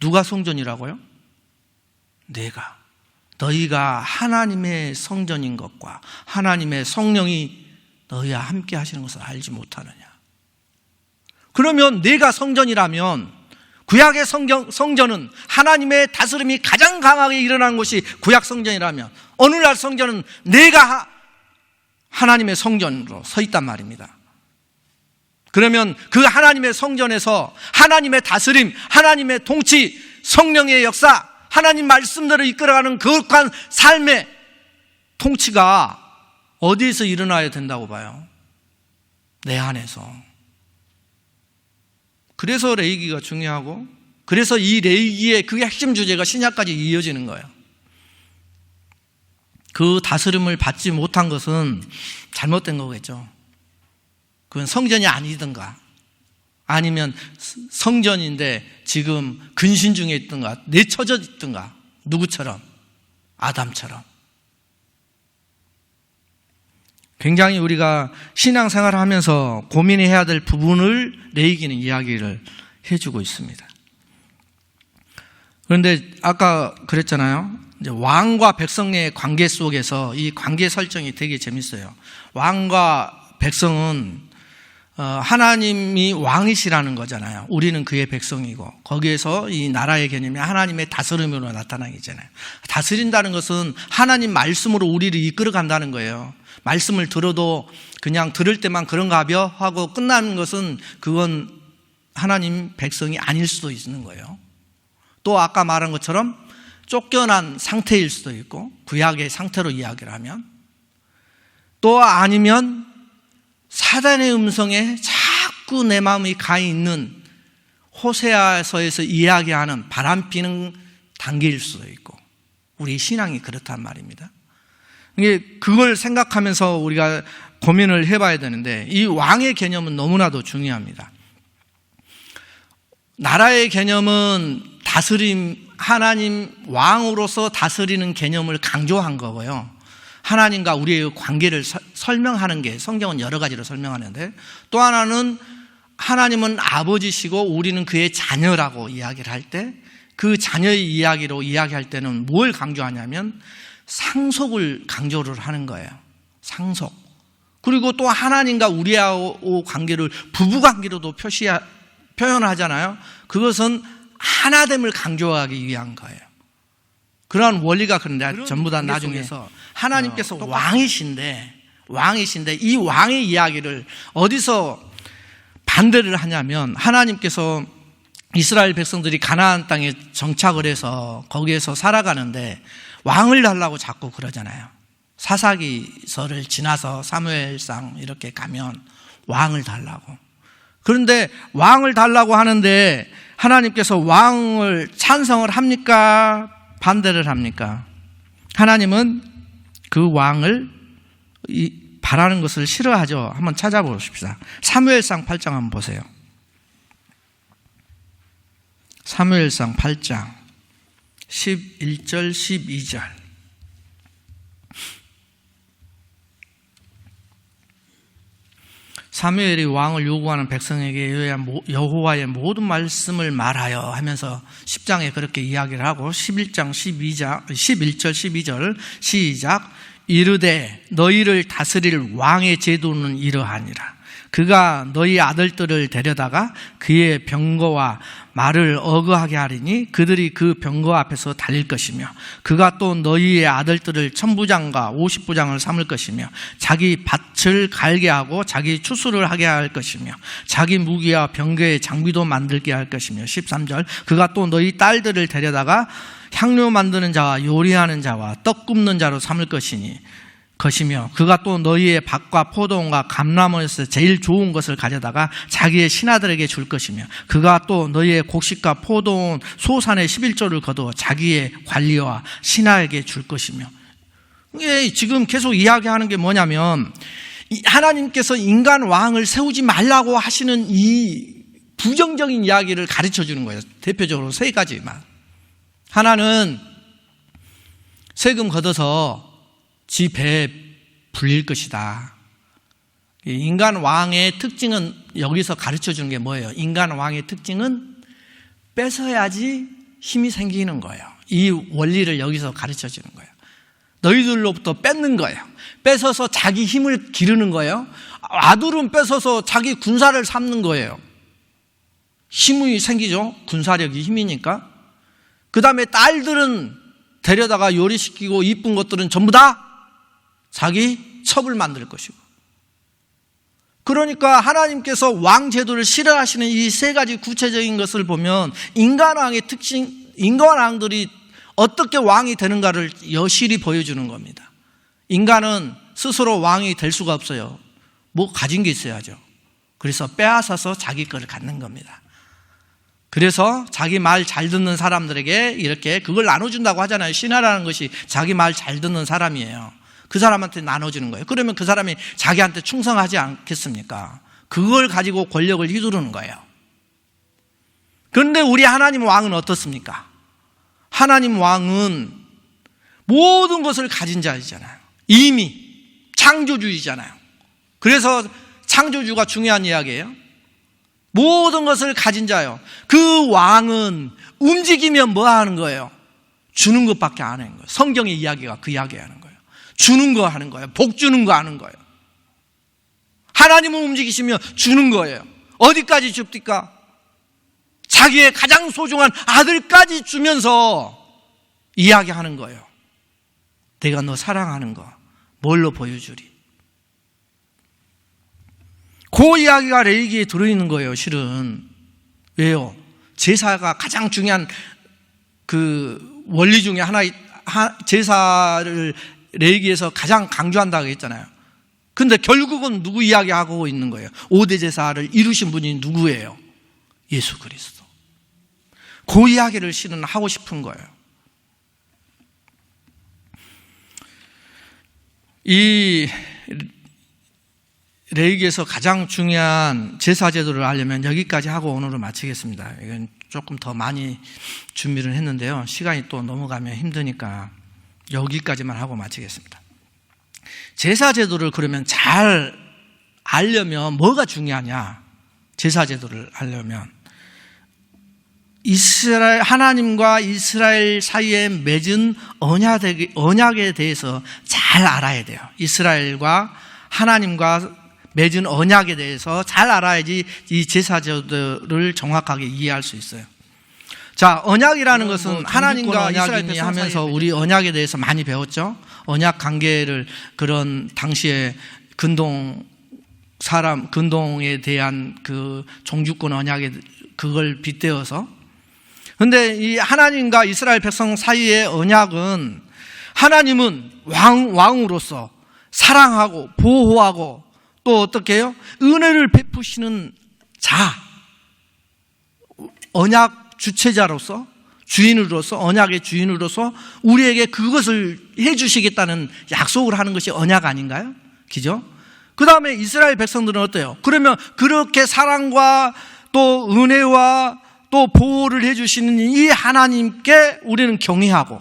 누가 성전이라고요? 너희가 하나님의 성전인 것과 하나님의 성령이 너희와 함께 하시는 것을 알지 못하느냐? 그러면 내가 성전이라면 구약의 성전은 하나님의 다스림이 가장 강하게 일어나는 곳이 구약 성전이라면 오늘날 성전은 내가 하나님의 성전으로 서 있단 말입니다. 그러면 그 하나님의 성전에서 하나님의 다스림, 하나님의 통치, 성령의 역사, 하나님 말씀대로 이끌어가는 거룩한 삶의 통치가 어디에서 일어나야 된다고 봐요? 내 안에서. 그래서 레위기가 중요하고, 그래서 이 레위기의 그게 핵심 주제가 신약까지 이어지는 거예요. 그 다스림을 받지 못한 것은 잘못된 거겠죠. 그건 성전이 아니든가 아니면 성전인데 지금 근신 중에 있든가 내쳐져 있든가, 누구처럼? 아담처럼. 굉장히 우리가 신앙생활을 하면서 고민해야 될 부분을 레위기는 이야기를 해주고 있습니다. 그런데 아까 그랬잖아요. 이제 왕과 백성의 관계 속에서 이 관계 설정이 되게 재밌어요. 왕과 백성은 하나님이 왕이시라는 거잖아요. 우리는 그의 백성이고, 거기에서 이 나라의 개념이 하나님의 다스림으로 나타나겠잖아요. 다스린다는 것은 하나님 말씀으로 우리를 이끌어 간다는 거예요. 말씀을 들어도 그냥 들을 때만 그런가 벼 하고 끝나는 것은 그건 하나님 백성이 아닐 수도 있는 거예요. 또 아까 말한 것처럼 쫓겨난 상태일 수도 있고, 구약의 상태로 이야기를 하면, 또 아니면 사단의 음성에 자꾸 내 마음이 가 있는 호세아서에서 이야기하는 바람피는 단계일 수도 있고, 우리 신앙이 그렇단 말입니다. 그걸 생각하면서 우리가 고민을 해봐야 되는데, 이 왕의 개념은 너무나도 중요합니다. 나라의 개념은 다스림, 하나님 왕으로서 다스리는 개념을 강조한 거고요. 하나님과 우리의 관계를 설명하는 게 성경은 여러 가지로 설명하는데, 또 하나는 하나님은 아버지시고 우리는 그의 자녀라고 이야기를 할 때, 그 자녀의 이야기로 이야기할 때는 뭘 강조하냐면 상속을 강조를 하는 거예요. 상속. 그리고 또 하나님과 우리하고 관계를 부부관계로도 표현을 하잖아요. 그것은 하나됨을 강조하기 위한 거예요. 그런 원리가 그런데 전부 다 나중에서 하나님께서 왕이신데 이 왕의 이야기를 어디서 반대를 하냐면, 하나님께서 이스라엘 백성들이 가나안 땅에 정착을 해서 거기에서 살아가는데 왕을 달라고 자꾸 그러잖아요. 사사기서를 지나서 사무엘상 이렇게 가면 왕을 달라고. 그런데 왕을 달라고 하는데 하나님께서 왕을 찬성을 합니까? 반대를 합니까? 하나님은 그 왕을 바라는 것을 싫어하죠. 한번 찾아보십시다. 사무엘상 8장 한번 보세요. 사무엘상 8장 11절 12절. 사무엘이 왕을 요구하는 백성에게 여호와의 모든 말씀을 말하여 하면서 10장에 그렇게 이야기를 하고 11장 11절 12절 시작. 이르되 너희를 다스릴 왕의 제도는 이러하니라. 그가 너희 아들들을 데려다가 그의 병거와 말을 어거하게 하리니 그들이 그 병거 앞에서 달릴 것이며, 그가 또 너희의 아들들을 1000부장과 50부장을 삼을 것이며, 자기 밭을 갈게 하고 자기 추수를 하게 할 것이며, 자기 무기와 병거의 장비도 만들게 할 것이며. 13절. 그가 또 너희 딸들을 데려다가 향료 만드는 자와 요리하는 자와 떡 굽는 자로 삼을 것이며, 그가 또 너희의 밭과 포도원과 감람원에서 제일 좋은 것을 가져다가 자기의 신하들에게 줄 것이며, 그가 또 너희의 곡식과 포도원 소산의 11조를 거두어 자기의 관리와 신하에게 줄 것이며. 이게 지금 계속 이야기하는 게 뭐냐면, 하나님께서 인간 왕을 세우지 말라고 하시는 이 부정적인 이야기를 가르쳐 주는 거예요. 대표적으로 3가지만. 하나는 세금 걷어서 지 배에 불릴 것이다. 인간 왕의 특징은 여기서 가르쳐 주는 게 뭐예요? 인간 왕의 특징은 뺏어야지 힘이 생기는 거예요. 이 원리를 여기서 가르쳐 주는 거예요. 너희들로부터 뺏는 거예요. 뺏어서 자기 힘을 기르는 거예요. 아들은 뺏어서 자기 군사를 삼는 거예요. 힘이 생기죠. 군사력이 힘이니까. 그 다음에 딸들은 데려다가 요리시키고 이쁜 것들은 전부 다 자기 첩을 만들 것이고. 그러니까 하나님께서 왕 제도를 싫어하시는 이 3가지 구체적인 것을 보면 인간왕의 특징, 인간왕들이 어떻게 왕이 되는가를 여실히 보여주는 겁니다. 인간은 스스로 왕이 될 수가 없어요. 뭐 가진 게 있어야죠. 그래서 빼앗아서 자기 거를 갖는 겁니다. 그래서 자기 말 잘 듣는 사람들에게 이렇게 그걸 나눠준다고 하잖아요. 신하라는 것이 자기 말 잘 듣는 사람이에요. 그 사람한테 나눠주는 거예요. 그러면 그 사람이 자기한테 충성하지 않겠습니까? 그걸 가지고 권력을 휘두르는 거예요. 그런데 우리 하나님 왕은 어떻습니까? 하나님 왕은 모든 것을 가진 자이잖아요. 이미 창조주이잖아요. 그래서 창조주가 중요한 이야기예요. 모든 것을 가진 자요. 그 왕은 움직이면 뭐 하는 거예요? 주는 것밖에 안 하는 거예요. 성경의 이야기가 그 이야기 하는 거예요. 주는 거 하는 거예요. 복 주는 거 하는 거예요. 하나님은 움직이시면 주는 거예요. 어디까지 줍니까? 자기의 가장 소중한 아들까지 주면서 이야기하는 거예요. 내가 너 사랑하는 거 뭘로 보여주리? 그 이야기가 레위기에 들어있는 거예요. 실은. 왜요? 제사가 가장 중요한 그 원리 중에 하나, 제사를 레위기에서 가장 강조한다고 했잖아요. 근데 결국은 누구 이야기하고 있는 거예요? 5대 제사를 이루신 분이 누구예요? 예수 그리스도. 그 이야기를 실은 하고 싶은 거예요. 이 레위기에서 가장 중요한 제사 제도를 알려면 여기까지 하고 오늘은 마치겠습니다. 이건 조금 더 많이 준비를 했는데요. 시간이 또 넘어가면 힘드니까 여기까지만 하고 마치겠습니다. 제사 제도를 그러면 잘 알려면 뭐가 중요하냐? 제사 제도를 알려면 하나님과 이스라엘 사이에 맺은 언약에 대해서 잘 알아야 돼요. 이스라엘과 하나님과 맺은 언약에 대해서 잘 알아야지 이 제사 제도를 정확하게 이해할 수 있어요. 자, 언약이라는 것은 하나님과 이스라엘이 하면서 우리 언약에 대해서 많이 배웠죠. 언약 관계를 그런 당시에 근동에 대한 그 종주권 언약에 그걸 빗대어서. 근데 이 하나님과 이스라엘 백성 사이의 언약은 하나님은 왕으로서 사랑하고 보호하고 또 어떻게 해요? 은혜를 베푸시는 자, 언약 주체자로서, 주인으로서, 언약의 주인으로서 우리에게 그것을 해주시겠다는 약속을 하는 것이 언약 아닌가요? 그죠? 그 다음에 이스라엘 백성들은 어때요? 그러면 그렇게 사랑과 또 은혜와 또 보호를 해주시는 이 하나님께 우리는 경외하고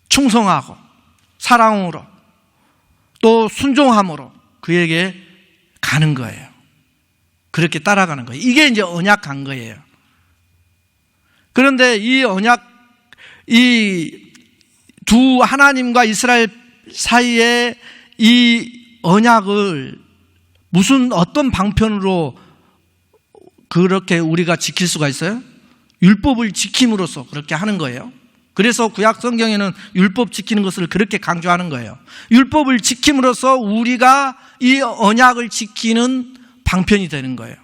충성하고 사랑으로 또 순종함으로 그에게 가는 거예요. 그렇게 따라가는 거예요. 이게 이제 언약한 거예요. 그런데 이 언약, 이 두 하나님과 이스라엘 사이에 이 언약을 어떤 방편으로 그렇게 우리가 지킬 수가 있어요? 율법을 지킴으로써 그렇게 하는 거예요. 그래서 구약 성경에는 율법 지키는 것을 그렇게 강조하는 거예요. 율법을 지킴으로써 우리가 이 언약을 지키는 방편이 되는 거예요.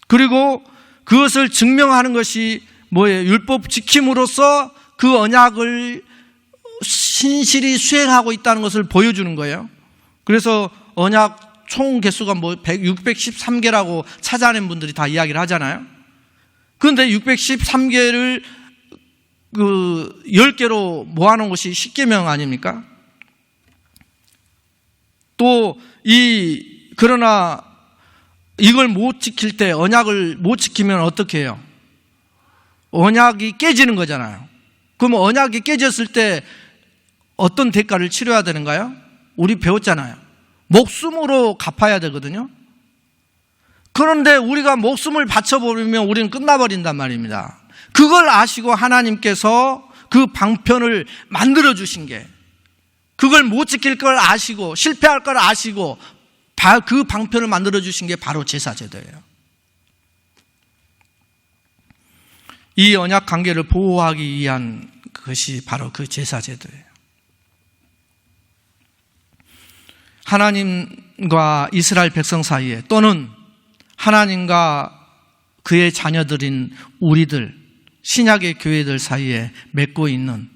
그리고 그것을 증명하는 것이 뭐예요? 율법 지킴으로써 그 언약을 신실히 수행하고 있다는 것을 보여주는 거예요. 그래서 언약 총 개수가 613개라고 찾아낸 분들이 다 이야기를 하잖아요. 그런데 613개를 10개로 모아놓은 것이 십계명 아닙니까? 그러나 이걸 못 지킬 때, 언약을 못 지키면 어떻게 해요? 언약이 깨지는 거잖아요. 그럼 언약이 깨졌을 때 어떤 대가를 치러야 되는가요? 우리 배웠잖아요. 목숨으로 갚아야 되거든요. 그런데 우리가 목숨을 바쳐버리면 우리는 끝나버린단 말입니다. 그걸 아시고 하나님께서 그 방편을 만들어주신 게, 그걸 못 지킬 걸 아시고 실패할 걸 아시고 그 방편을 만들어주신 게 바로 제사제도예요. 이 언약 관계를 보호하기 위한 것이 바로 그 제사제도예요. 하나님과 이스라엘 백성 사이에 또는 하나님과 그의 자녀들인 우리들, 신약의 교회들 사이에 맺고 있는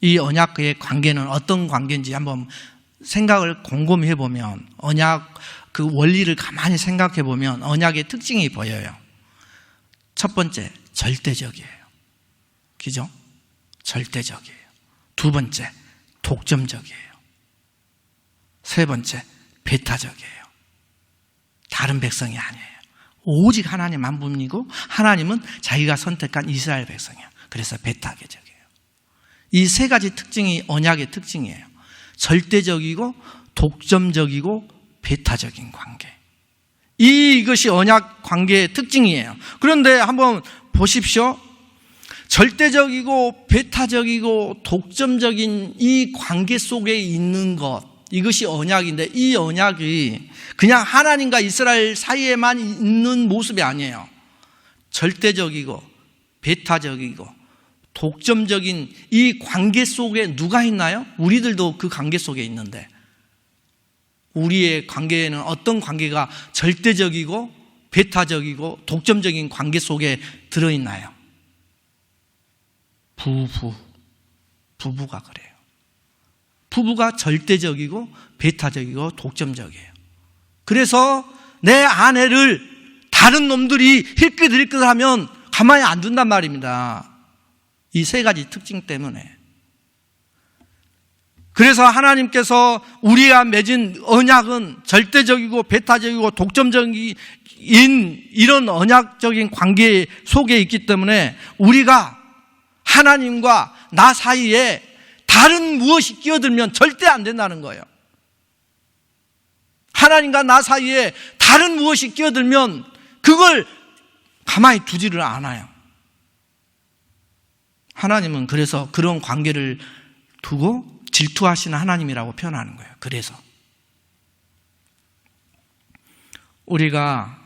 이 언약의 관계는 어떤 관계인지 한번 생각을 곰곰이 해보면, 언약 그 원리를 가만히 생각해 보면 언약의 특징이 보여요. 첫 번째, 절대적이에요. 그죠? 절대적이에요. 두 번째, 독점적이에요. 세 번째, 배타적이에요. 다른 백성이 아니에요. 오직 하나님만 분이고 하나님은 자기가 선택한 이스라엘 백성이에요. 그래서 배타적이에요. 이 세 가지 특징이 언약의 특징이에요. 절대적이고 독점적이고 배타적인 관계. 이것이 언약 관계의 특징이에요. 그런데 한번 보십시오. 절대적이고 배타적이고 독점적인 이 관계 속에 있는 것, 이것이 언약인데, 이 언약이 그냥 하나님과 이스라엘 사이에만 있는 모습이 아니에요. 절대적이고 배타적이고 독점적인 이 관계 속에 누가 있나요? 우리들도 그 관계 속에 있는데, 우리의 관계에는 어떤 관계가 절대적이고 배타적이고 독점적인 관계 속에 들어있나요? 부부가 그래요. 부부가 절대적이고 배타적이고 독점적이에요. 그래서 내 아내를 다른 놈들이 힐끗힐끗하면 가만히 안 둔단 말입니다. 이 세 가지 특징 때문에. 그래서 하나님께서 우리가 맺은 언약은 절대적이고 배타적이고 독점적인 이런 언약적인 관계 속에 있기 때문에 우리가 하나님과 나 사이에 다른 무엇이 끼어들면 절대 안 된다는 거예요. 하나님과 나 사이에 다른 무엇이 끼어들면 그걸 가만히 두지를 않아요. 하나님은 그래서 그런 관계를 두고 질투하시는 하나님이라고 표현하는 거예요. 그래서 우리가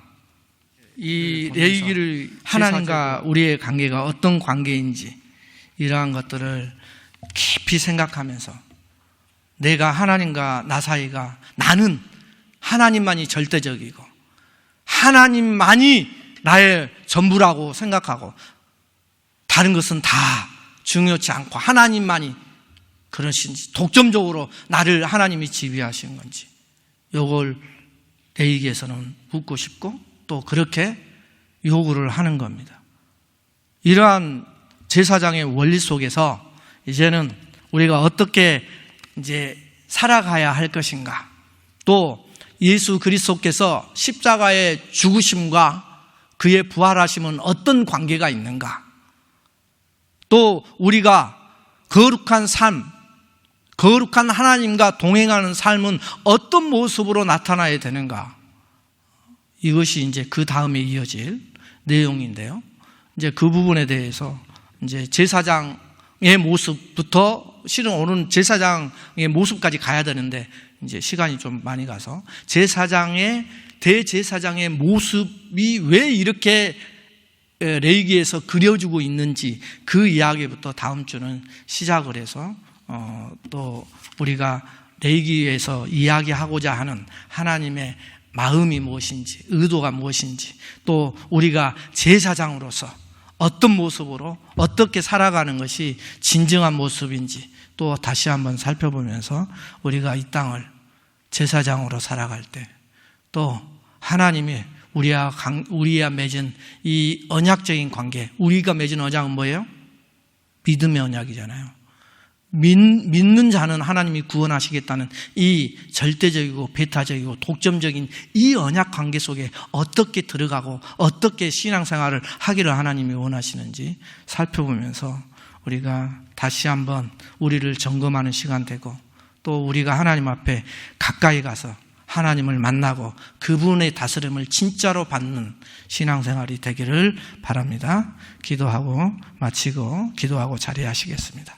이 레위기를 하나님과 우리의 관계가 어떤 관계인지 이러한 것들을 깊이 생각하면서 내가 하나님과 나 사이가 나는 하나님만이 절대적이고 하나님만이 나의 전부라고 생각하고 다른 것은 다 중요치 않고 하나님만이 그러신지 독점적으로 나를 하나님이 지배하신 건지 이걸 레위기에서는 묻고 싶고 또 그렇게 요구를 하는 겁니다. 이러한 제사장의 원리 속에서 이제는 우리가 어떻게 이제 살아가야 할 것인가, 또 예수 그리스도께서 십자가의 죽으심과 그의 부활하심은 어떤 관계가 있는가, 또 우리가 거룩한 삶, 거룩한 하나님과 동행하는 삶은 어떤 모습으로 나타나야 되는가, 이것이 이제 그 다음에 이어질 내용인데요. 이제 그 부분에 대해서 이제 제사장의 모습부터 실은 오늘 제사장의 모습까지 가야 되는데 이제 시간이 좀 많이 가서 대제사장의 모습이 왜 이렇게 레위기에서 그려지고 있는지 그 이야기부터 다음 주는 시작을 해서 또 우리가 레위기에서 이야기하고자 하는 하나님의 마음이 무엇인지, 의도가 무엇인지, 또 우리가 제사장으로서 어떤 모습으로 어떻게 살아가는 것이 진정한 모습인지 또 다시 한번 살펴보면서 우리가 이 땅을 제사장으로 살아갈 때 또 하나님이 우리와 맺은 이 언약적인 관계, 우리가 맺은 언약은 뭐예요? 믿음의 언약이잖아요. 믿는 자는 하나님이 구원하시겠다는 이 절대적이고 배타적이고 독점적인 이 언약 관계 속에 어떻게 들어가고 어떻게 신앙생활을 하기를 하나님이 원하시는지 살펴보면서 우리가 다시 한번 우리를 점검하는 시간 되고 또 우리가 하나님 앞에 가까이 가서 하나님을 만나고 그분의 다스림을 진짜로 받는 신앙생활이 되기를 바랍니다. 기도하고 마치고 기도하고 자리하시겠습니다.